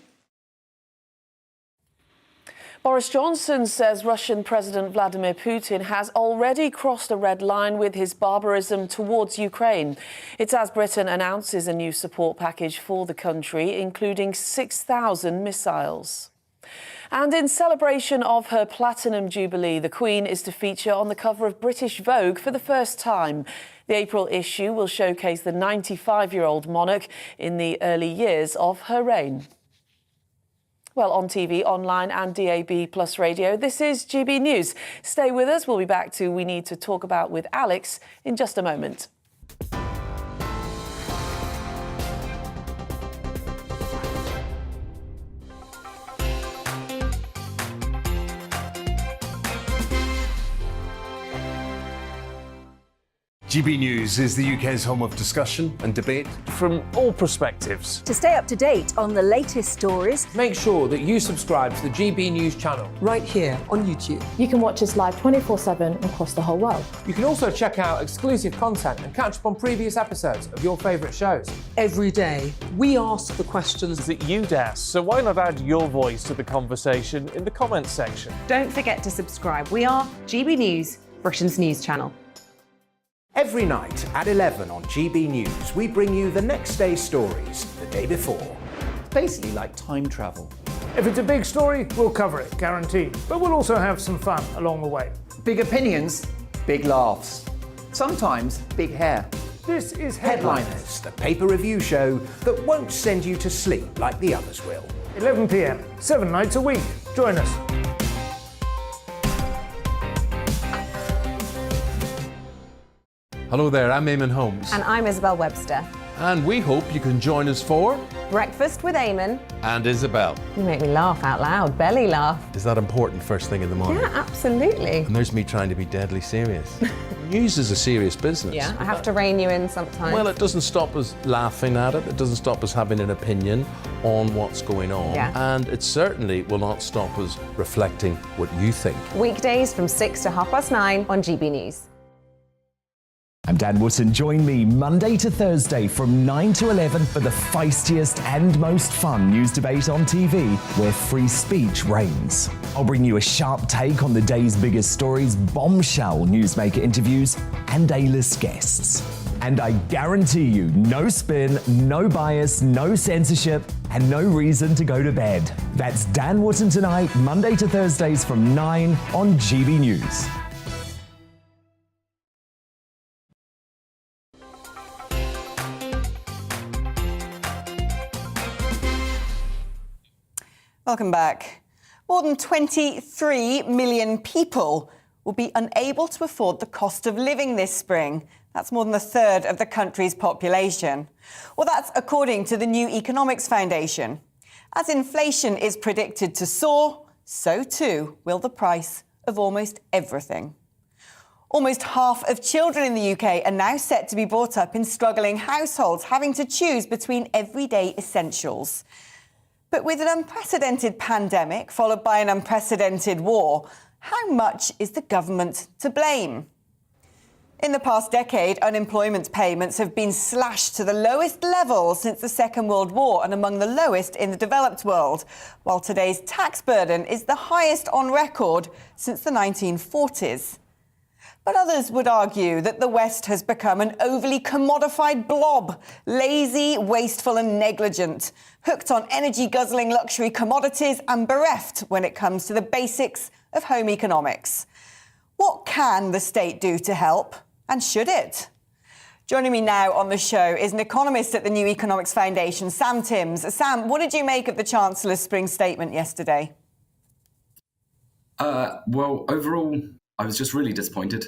Boris Johnson says Russian President Vladimir Putin has already crossed a red line with his barbarism towards Ukraine. It's as Britain announces a new support package for the country, including 6,000 missiles. And in celebration of her Platinum Jubilee, the Queen is to feature on the cover of British Vogue for the first time. The April issue will showcase the 95-year-old monarch in the early years of her reign. Well, on TV, online and DAB plus radio, this is GB News. Stay with us. We'll be back to We Need to Talk About with Alex in just a moment. GB News is the UK's home of discussion and debate from all perspectives. To stay up to date on the latest stories, make sure that you subscribe to the GB News channel right here on YouTube. You can watch us live 24/7 across the whole world. You can also check out exclusive content and catch up on previous episodes of your favourite shows. Every day, we ask the questions that you'd ask, so why not add your voice to the conversation in the comments section? Don't forget to subscribe. We are GB News, Britain's news channel. Every night at 11 on GB News, we bring you the next day's stories the day before. Basically like time travel. If it's a big story, we'll cover it, guaranteed. But we'll also have some fun along the way. Big opinions, big laughs. Sometimes big hair. This is Headliners, the paper review show that won't send you to sleep like the others will. 11 p.m, 7 nights a week. Join us. Hello there, I'm Eamon Holmes. And I'm Isabel Webster. And we hope you can join us for Breakfast with Eamon and Isabel. You make me laugh out loud, belly laugh. Is that important first thing in the morning? Yeah, absolutely. And there's me trying to be deadly serious. News is a serious business. Yeah, I have to rein you in sometimes. Well, it doesn't stop us laughing at it. It doesn't stop us having an opinion on what's going on. Yeah. And it certainly will not stop us reflecting what you think. Weekdays from 6 to 9:30 on GB News. I'm Dan Wootton. Join me Monday to Thursday from 9 to 11 for the feistiest and most fun news debate on TV, where free speech reigns. I'll bring you a sharp take on the day's biggest stories, bombshell newsmaker interviews, and A-list guests. And I guarantee you, no spin, no bias, no censorship, and no reason to go to bed. That's Dan Wootton Tonight, Monday to Thursdays from 9 on GB News. Welcome back. More than 23 million people will be unable to afford the cost of living this spring. That's more than a third of the country's population. Well, that's according to the New Economics Foundation. As inflation is predicted to soar, so too will the price of almost everything. Almost half of children in the UK are now set to be brought up in struggling households, having to choose between everyday essentials. But with an unprecedented pandemic followed by an unprecedented war, how much is the government to blame? In the past decade, unemployment payments have been slashed to the lowest level since the Second World War and among the lowest in the developed world, while today's tax burden is the highest on record since the 1940s. But others would argue that the West has become an overly commodified blob, lazy, wasteful and negligent, hooked on energy-guzzling luxury commodities and bereft when it comes to the basics of home economics. What can the state do to help, and should it? Joining me now on the show is an economist at the New Economics Foundation, Sam Timms. Sam, what did you make of the Chancellor's spring statement yesterday? Well, overall, I was just really disappointed.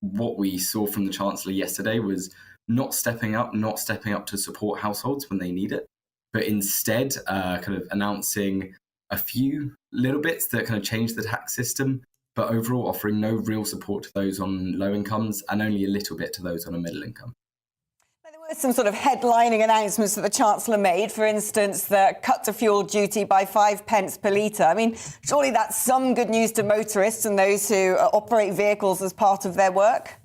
What we saw from the Chancellor yesterday was not stepping up to support households when they need it, but instead kind of announcing a few little bits that kind of change the tax system, but overall offering no real support to those on low incomes and only a little bit to those on a middle income. There were some sort of headlining announcements that the Chancellor made, for instance, the cut to fuel duty by 5p per litre. I mean, surely that's some good news to motorists and those who operate vehicles as part of their work?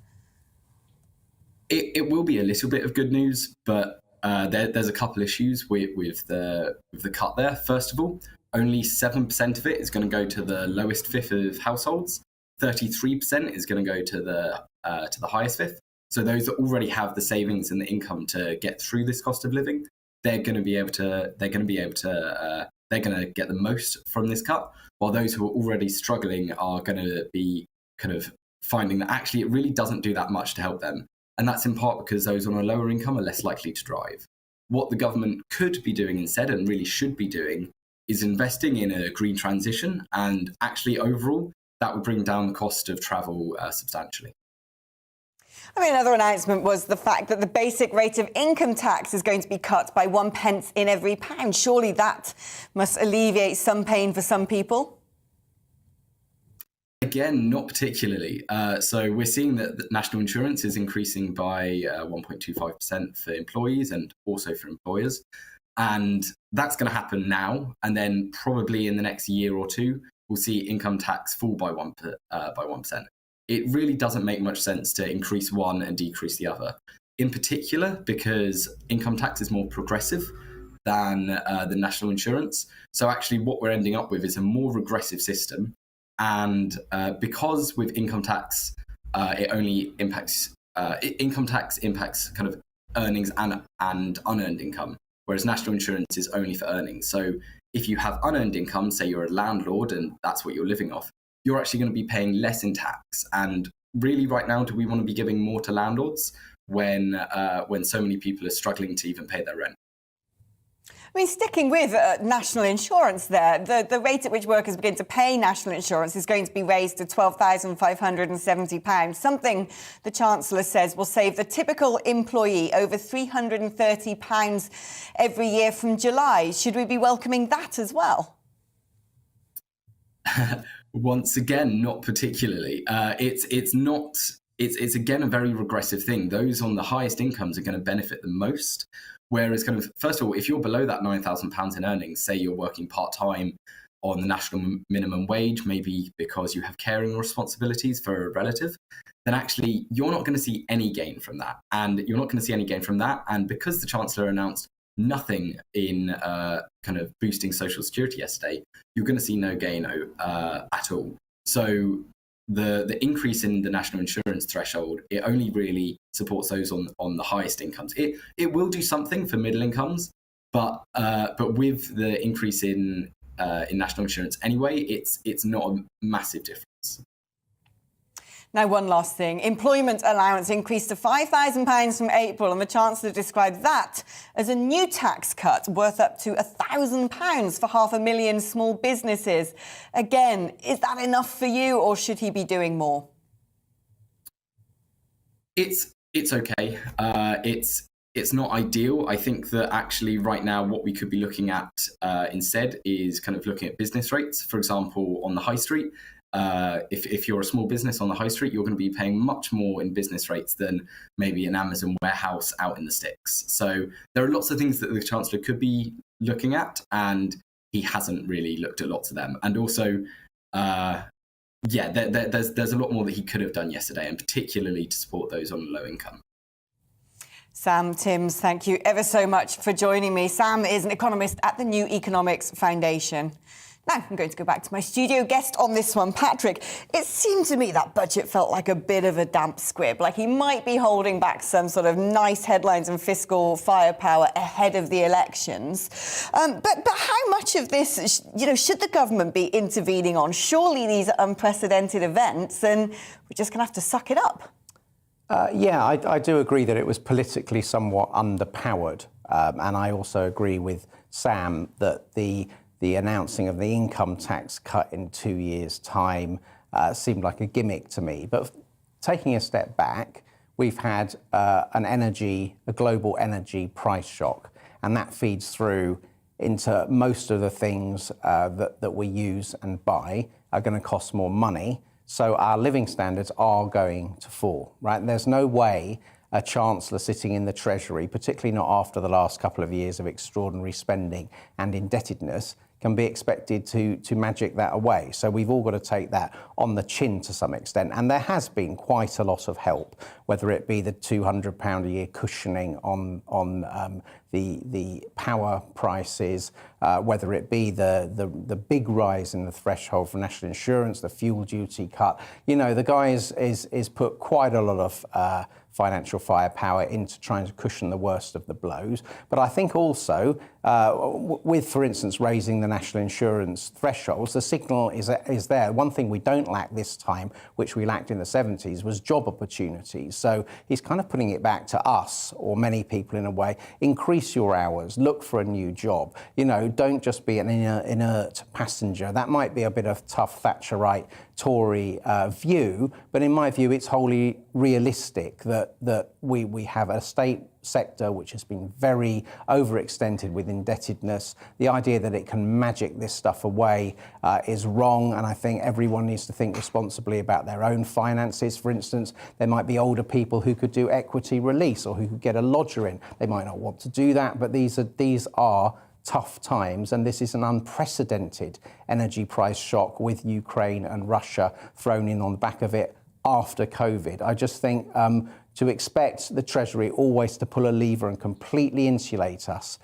It will be a little bit of good news, but there's a couple issues with the cut there. First of all, only 7% of it is going to go to the lowest fifth of households. 33% is going to go to the highest fifth. So those that already have the savings and the income to get through this cost of living, they're going to get the most from this cut, while those who are already struggling are going to be kind of finding that actually it really doesn't do that much to help them. And that's in part because those on a lower income are less likely to drive. What the government could be doing instead, and really should be doing, is investing in a green transition, and actually overall that would bring down the cost of travel substantially. I mean, another announcement was the fact that the basic rate of income tax is going to be cut by 1p in every pound. Surely that must alleviate some pain for some people. Again, not particularly. So we're seeing that national insurance is increasing by 1.25% for employees and also for employers. And that's going to happen now. And then probably in the next year or two, we'll see income tax fall by 1%. It really doesn't make much sense to increase one and decrease the other. In particular, because income tax is more progressive than the national insurance. So actually what we're ending up with is a more regressive system. And because with income tax, it only impacts, income tax impacts kind of earnings and unearned income, whereas national insurance is only for earnings. So if you have unearned income, say you're a landlord and that's what you're living off, you're actually going to be paying less in tax. And really right now, do we want to be giving more to landlords when so many people are struggling to even pay their rent? I mean, sticking with national insurance there, the rate at which workers begin to pay national insurance is going to be raised to £12,570, something the Chancellor says will save the typical employee over £330 every year from July. Should we be welcoming that as well? Once again, not particularly. It's again a very regressive thing. Those on the highest incomes are going to benefit the most. Whereas kind of, first of all, if you're below that £9,000 in earnings, say you're working part-time on the national minimum wage, maybe because you have caring responsibilities for a relative, then actually you're not going to see any gain from that. And you're not going to see any gain from that. And because the Chancellor announced nothing in kind of boosting social security yesterday, you're going to see no gain at all. So the increase in the national insurance threshold, it only really supports those on the highest incomes. It will do something for middle incomes, but with the increase in national insurance anyway, it's not a massive difference. Now, one last thing. Employment allowance increased to £5,000 from April, and the Chancellor described that as a new tax cut worth up to £1,000 for 500,000 small businesses. Again, is that enough for you, or should he be doing more? It's okay. It's not ideal. I think that actually right now what we could be looking at instead is kind of looking at business rates. For example, on the high street, if you're a small business on the high street, you're going to be paying much more in business rates than maybe an Amazon warehouse out in the sticks. So there are lots of things that the Chancellor could be looking at, and he hasn't really looked at lots of them. And also, there's a lot more that he could have done yesterday, and particularly to support those on low income. Sam Timms, thank you ever so much for joining me. Sam is an economist at the New Economics Foundation. Now, I'm going to go back to my studio guest on this one, Patrick. It seemed to me that budget felt like a bit of a damp squib, like he might be holding back some sort of nice headlines and fiscal firepower ahead of the elections. But how much of this, should the government be intervening on? Surely these are unprecedented events, and we're just going to have to suck it up. I do agree that it was politically somewhat underpowered. And I also agree with Sam that the announcing of the income tax cut in 2 years' time seemed like a gimmick to me. But taking a step back, we've had a global energy price shock, and that feeds through into most of the things that we use and buy are going to cost more money. So our living standards are going to fall, right? There's no way a Chancellor sitting in the Treasury, particularly not after the last couple of years of extraordinary spending and indebtedness, can be expected to magic that away. So we've all got to take that on the chin to some extent. And there has been quite a lot of help, whether it be the £200 a year cushioning on the power prices, whether it be the big rise in the threshold for national insurance, the fuel duty cut. The guy is put quite a lot of financial firepower into trying to cushion the worst of the blows. But I think also, with, for instance, raising the national insurance thresholds, the signal is there. One thing we don't lack this time, which we lacked in the 70s, was job opportunities. So he's kind of putting it back to us, or many people in a way. Increase your hours, look for a new job. Don't just be an inert passenger. That might be a bit of tough Thatcherite Tory view, but in my view, it's wholly realistic that we have a state sector which has been very overextended with indebtedness. The idea that it can magic this stuff away is wrong, and I think everyone needs to think responsibly about their own finances. For instance, there might be older people who could do equity release or who could get a lodger in. They might not want to do that, but these are tough times, and this is an unprecedented energy price shock with Ukraine and Russia thrown in on the back of it after COVID. I just think to expect the Treasury always to pull a lever and completely insulate us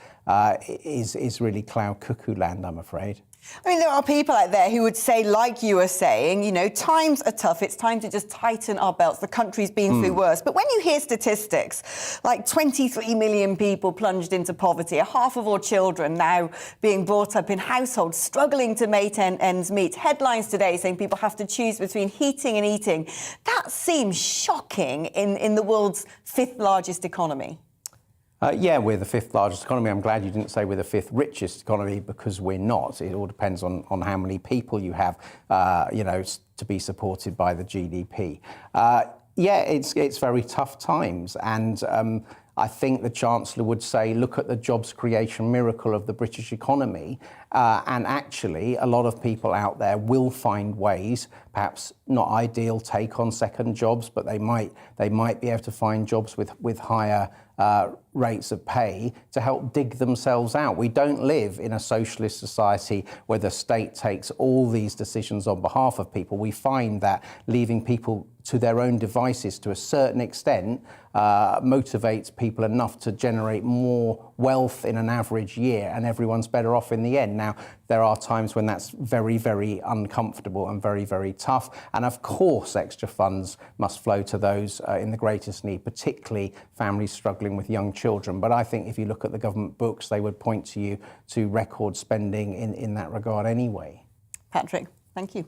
is really cloud cuckoo land, I'm afraid. I mean, there are people out there who would say, like you were saying, times are tough. It's time to just tighten our belts. The country's been through worse. But when you hear statistics, like 23 million people plunged into poverty, half of all children now being brought up in households struggling to make ends meet, headlines today saying people have to choose between heating and eating, that seems shocking in the world's fifth largest economy. We're the fifth largest economy. I'm glad you didn't say we're the fifth richest economy, because we're not. It all depends on how many people you have, to be supported by the GDP. It's very tough times. And I think the Chancellor would say, look at the jobs creation miracle of the British economy. And actually, a lot of people out there will find ways, perhaps not ideal take on second jobs, but they might be able to find jobs with higher rates of pay to help dig themselves out. We don't live in a socialist society where the state takes all these decisions on behalf of people. We find that leaving people to their own devices to a certain extent motivates people enough to generate more wealth in an average year, and everyone's better off in the end. Now, there are times when that's very, very uncomfortable and very, very tough. And of course, extra funds must flow to those in the greatest need, particularly families struggling with young children. But I think if you look at the government books, they would point to you to record spending in that regard anyway. Patrick, thank you.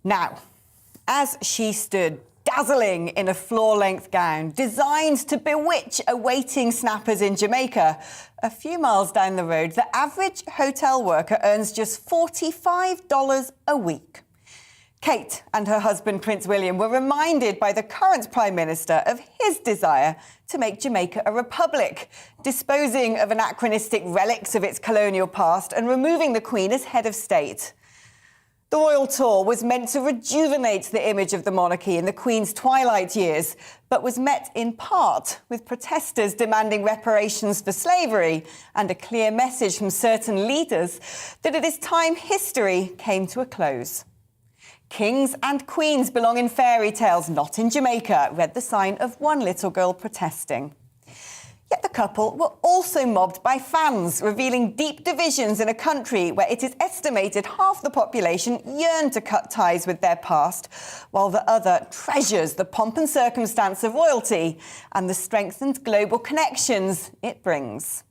Now, as she stood dazzling in a floor-length gown designed to bewitch awaiting snappers in Jamaica, a few miles down the road, the average hotel worker earns just $45 a week. Kate and her husband, Prince William, were reminded by the current Prime Minister of his desire to make Jamaica a republic, disposing of anachronistic relics of its colonial past and removing the Queen as head of state. The royal tour was meant to rejuvenate the image of the monarchy in the Queen's twilight years, but was met in part with protesters demanding reparations for slavery and a clear message from certain leaders that it is time history came to a close. Kings and queens belong in fairy tales, not in Jamaica, read the sign of one little girl protesting. Yet the couple were also mobbed by fans, revealing deep divisions in a country where it is estimated half the population yearn to cut ties with their past, while the other treasures the pomp and circumstance of royalty and the strengthened global connections it brings.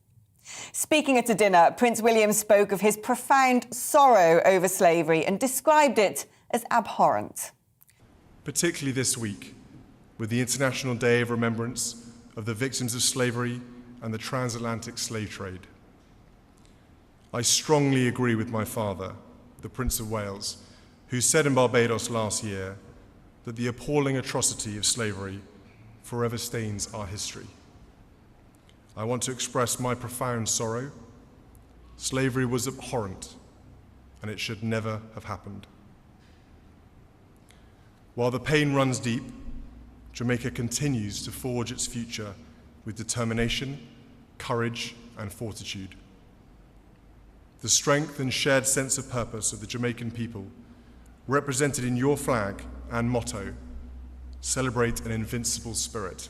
Speaking at a dinner, Prince William spoke of his profound sorrow over slavery and described it as abhorrent. Particularly this week, with the International Day of Remembrance of the victims of slavery and the transatlantic slave trade. I strongly agree with my father, the Prince of Wales, who said in Barbados last year that the appalling atrocity of slavery forever stains our history. I want to express my profound sorrow. Slavery was abhorrent, and it should never have happened. While the pain runs deep, Jamaica continues to forge its future with determination, courage, and fortitude. The strength and shared sense of purpose of the Jamaican people, represented in your flag and motto, celebrate an invincible spirit.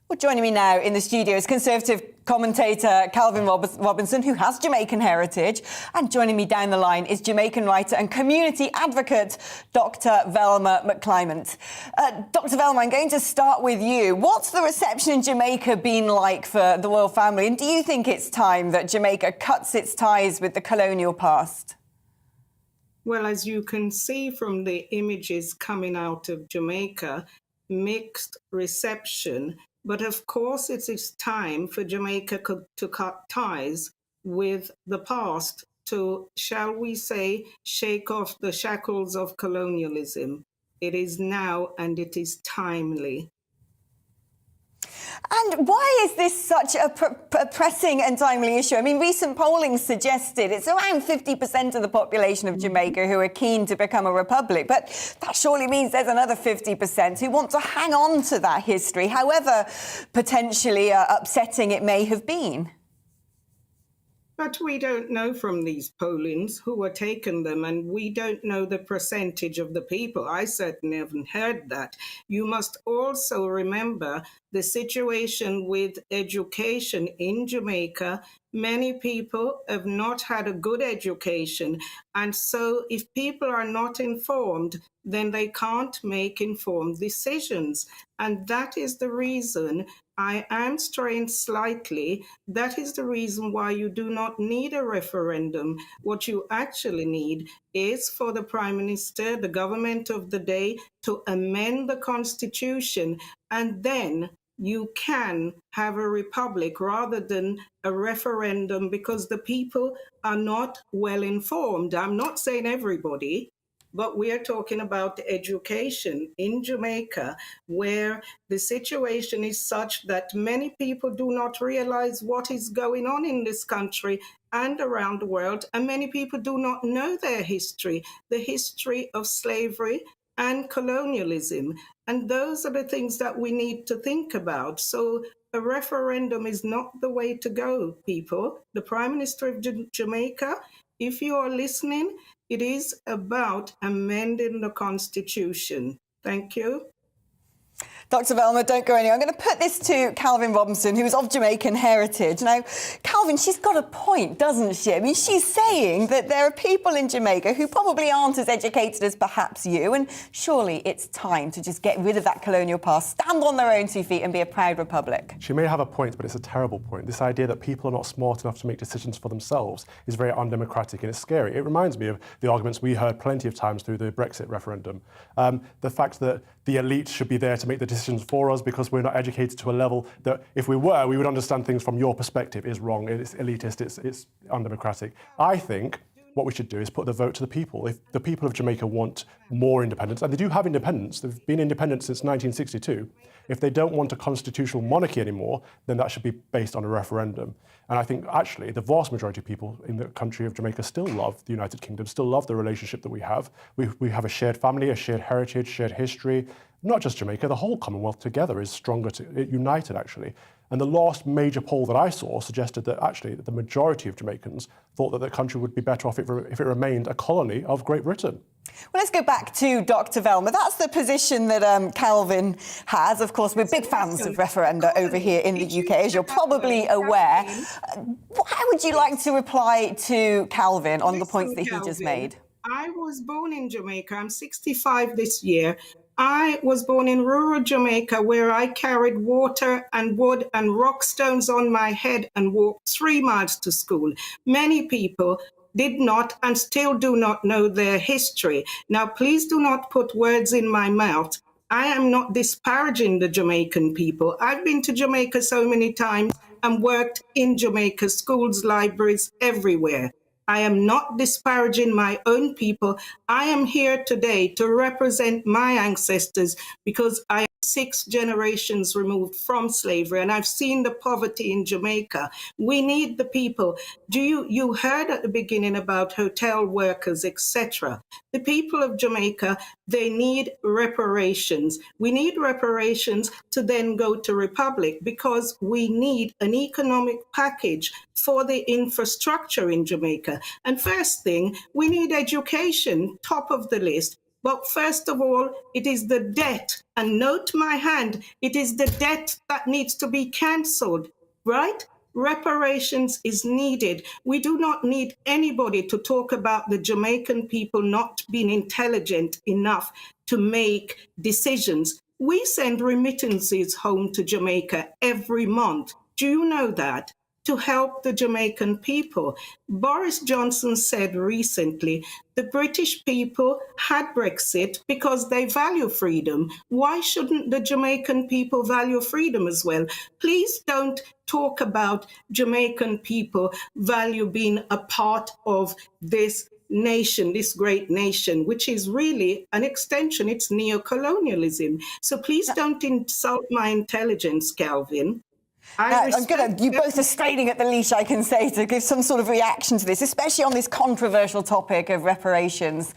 Well, joining me now in the studio is Conservative commentator Calvin Robinson, who has Jamaican heritage. And joining me down the line is Jamaican writer and community advocate Dr. Velma McClymont. Dr. Velma, I'm going to start with you. What's the reception in Jamaica been like for the royal family? And do you think it's time that Jamaica cuts its ties with the colonial past? Well, as you can see from the images coming out of Jamaica, mixed reception. But of course, it is time for Jamaica to cut ties with the past to, shall we say, shake off the shackles of colonialism. It is now and it is timely. And why is this such a pressing and timely issue? I mean, recent polling suggested it's around 50% of the population of Jamaica who are keen to become a republic. But that surely means there's another 50% who want to hang on to that history, however potentially upsetting it may have been. But we don't know from these pollings who are taking them, and we don't know the percentage of the people. I certainly haven't heard that. You must also remember the situation with education in Jamaica. Many people have not had a good education. And so if people are not informed, then they can't make informed decisions. And that is the reason I am straying slightly. That is the reason why you do not need a referendum. What you actually need is for the Prime Minister, the government of the day, to amend the Constitution, and then you can have a republic rather than a referendum, because the people are not well informed. I'm not saying everybody, but we are talking about education in Jamaica, where the situation is such that many people do not realize what is going on in this country and around the world, and many people do not know their history, the history of slavery and colonialism. And those are the things that we need to think about. So a referendum is not the way to go, people. The Prime Minister of Jamaica, if you are listening, it is about amending the Constitution. Thank you. Dr. Velma, don't go anywhere. I'm going to put this to Calvin Robinson, who's of Jamaican heritage. Now, Calvin, she's got a point, doesn't she? I mean, she's saying that there are people in Jamaica who probably aren't as educated as perhaps you, and surely it's time to just get rid of that colonial past, stand on their own 2 feet and be a proud republic. She may have a point, but it's a terrible point. This idea that people are not smart enough to make decisions for themselves is very undemocratic and it's scary. It reminds me of the arguments we heard plenty of times through the Brexit referendum. The fact that the elite should be there to make the decisions for us because we're not educated to a level that if we were, we would understand things from your perspective is wrong, it's elitist, it's undemocratic. I think what we should do is put the vote to the people. If the people of Jamaica want more independence, and they do have independence, they've been independent since 1962, if they don't want a constitutional monarchy anymore, then that should be based on a referendum. And I think actually the vast majority of people in the country of Jamaica still love the United Kingdom, still love the relationship that we have. We have a shared family, a shared heritage, shared history. Not just Jamaica, the whole Commonwealth together is stronger, united actually. And the last major poll that I saw suggested that actually the majority of Jamaicans thought that the country would be better off if it remained a colony of Great Britain. Well, let's go back to Dr. Velma. That's the position that Calvin has. Of course, we're big fans of referenda over here in the UK, as you're probably aware. How would you like to reply to Calvin on the points that he just made? I was born in Jamaica. I'm 65 this year. I was born in rural Jamaica where I carried water and wood and rock stones on my head and walked 3 miles to school. Many people did not and still do not know their history. Now, please do not put words in my mouth. I am not disparaging the Jamaican people. I've been to Jamaica so many times and worked in Jamaica, schools, libraries, everywhere. I am not disparaging my own people. I am here today to represent my ancestors because I am 6 generations removed from slavery and I've seen the poverty in Jamaica. We need the people. You heard at the beginning about hotel workers, etc. The people of Jamaica, they need reparations. We need reparations to then go to Republic because we need an economic package for the infrastructure in Jamaica. And first thing, we need education, top of the list. But first of all, it is the debt. And note my hand, it is the debt that needs to be cancelled, right? Reparations is needed. We do not need anybody to talk about the Jamaican people not being intelligent enough to make decisions. We send remittances home to Jamaica every month. Do you know that? To help the Jamaican people. Boris Johnson said recently the British people had Brexit because they value freedom. Why shouldn't the Jamaican people value freedom as well? Please don't talk about Jamaican people value being a part of this nation, this great nation, which is really an extension. It's neocolonialism. So please don't insult my intelligence, Calvin. You both are straining at the leash, I can say, to give some sort of reaction to this, especially on this controversial topic of reparations.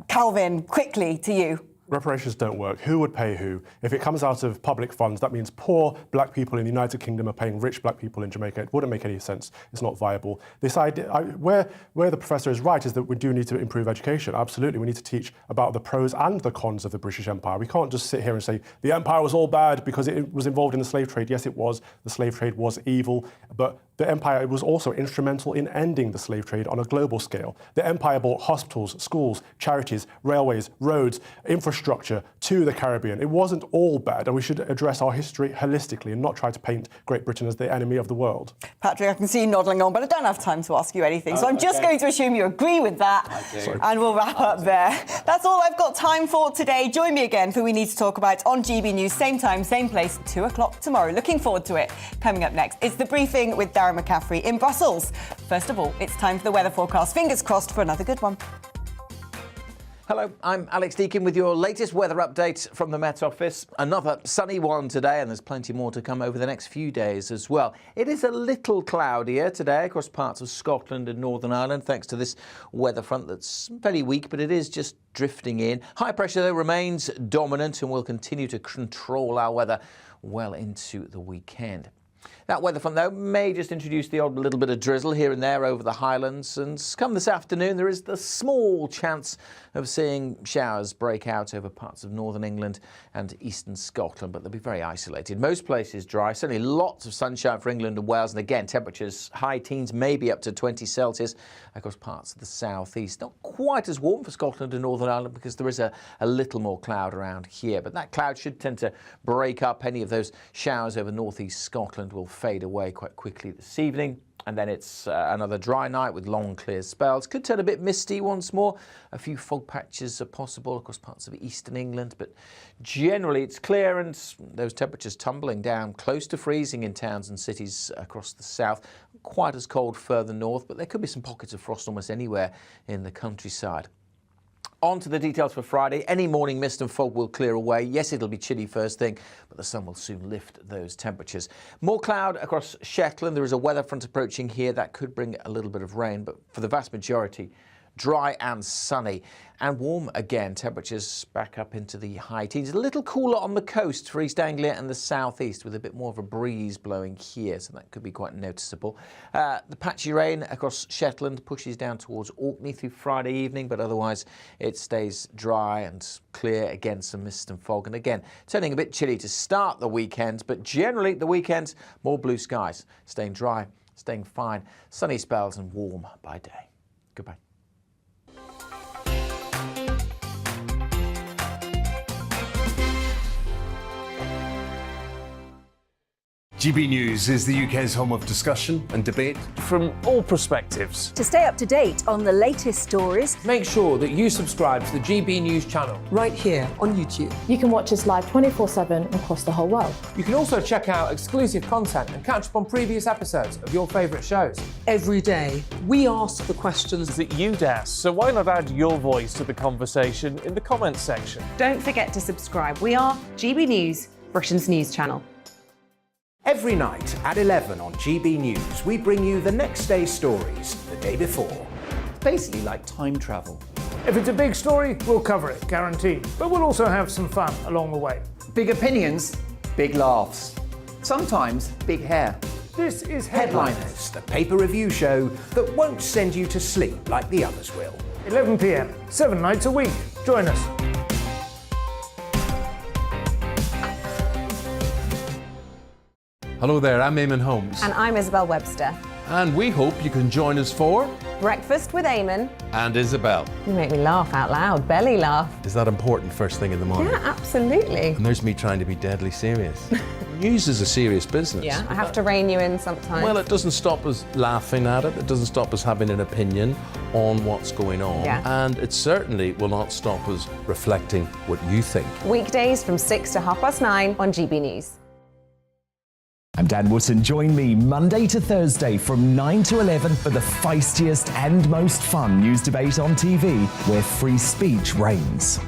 Calvin, quickly to you. Reparations don't work. Who would pay who? If it comes out of public funds, that means poor black people in the United Kingdom are paying rich black people in Jamaica. It wouldn't make any sense. It's not viable. This idea, where the professor is right, is that we do need to improve education. Absolutely, we need to teach about the pros and the cons of the British Empire. We can't just sit here and say the empire was all bad because it was involved in the slave trade. Yes, it was. The slave trade was evil, but the empire was also instrumental in ending the slave trade on a global scale. The empire brought hospitals, schools, charities, railways, roads, infrastructure to the Caribbean. It wasn't all bad, and we should address our history holistically and not try to paint Great Britain as the enemy of the world. Patrick, I can see you nodding on, but I don't have time to ask you anything, so I'm just going to assume you agree with that, and we'll wrap up there. That's all I've got time for today. Join me again for We Need to Talk About on GB News, same time, same place, 2 o'clock tomorrow. Looking forward to it. Coming up next, it's The Briefing with Darren McCaffrey in Brussels. First of all, it's time for the weather forecast. Fingers crossed for another good one. Hello, I'm Alex Deakin with your latest weather update from the Met Office. Another sunny one today, and there's plenty more to come over the next few days as well. It is a little cloudier today across parts of Scotland and Northern Ireland, thanks to this weather front that's fairly weak, but it is just drifting in. High pressure, though, remains dominant and will continue to control our weather well into the weekend. That weather front, though, may just introduce the odd little bit of drizzle here and there over the Highlands. And come this afternoon, there is the small chance of seeing showers break out over parts of northern England and eastern Scotland, but they'll be very isolated. Most places dry, certainly lots of sunshine for England and Wales. And again, temperatures high teens, maybe up to 20 Celsius across parts of the southeast. Not quite as warm for Scotland and Northern Ireland because there is a little more cloud around here, but that cloud should tend to break up. Any of those showers over northeast Scotland will fade away quite quickly this evening. And then it's another dry night with long clear spells. Could turn a bit misty once more. A few fog patches are possible across parts of eastern England, but generally it's clear and those temperatures tumbling down close to freezing in towns and cities across the south. Quite as cold further north, but there could be some pockets of frost almost anywhere in the countryside. On to the details for Friday. Any morning mist and fog will clear away. Yes, it'll be chilly first thing, but the sun will soon lift those temperatures. More cloud across Shetland. There is a weather front approaching here that could bring a little bit of rain, but for the vast majority, dry and sunny and warm again. Temperatures back up into the high teens. A little cooler on the coast for East Anglia and the southeast with a bit more of a breeze blowing here, so that could be quite noticeable. The patchy rain across Shetland pushes down towards Orkney through Friday evening, but otherwise it stays dry and clear. Again, some mist and fog, and again turning a bit chilly to start the weekend, but generally the weekend more blue skies, staying dry, staying fine, sunny spells and warm by day. Goodbye. GB News is the UK's home of discussion and debate from all perspectives. To stay up to date on the latest stories, make sure that you subscribe to the GB News channel right here on YouTube. You can watch us live 24/7 across the whole world. You can also check out exclusive content and catch up on previous episodes of your favourite shows. Every day, we ask the questions that you'd ask, so why not add your voice to the conversation in the comments section? Don't forget to subscribe. We are GB News, Britain's news channel. Every night at 11 on GB News, we bring you the next day's stories the day before. It's basically like time travel. If it's a big story, we'll cover it, guaranteed. But we'll also have some fun along the way. Big opinions, big laughs. Sometimes big hair. This is Headliners, the paper review show that won't send you to sleep like the others will. 11 p.m, 7 nights a week. Join us. Hello there, I'm Eamon Holmes. And I'm Isabel Webster. And we hope you can join us for Breakfast with Eamon and Isabel. You make me laugh out loud, belly laugh. Is that important first thing in the morning? Yeah, absolutely. And there's me trying to be deadly serious. News is a serious business. Yeah, I have to rein you in sometimes. Well, it doesn't stop us laughing at it. It doesn't stop us having an opinion on what's going on. Yeah. And it certainly will not stop us reflecting what you think. Weekdays from 6 to 9:30 on GB News. I'm Dan Wootton. Join me Monday to Thursday from 9 to 11 for the feistiest and most fun news debate on TV, where free speech reigns.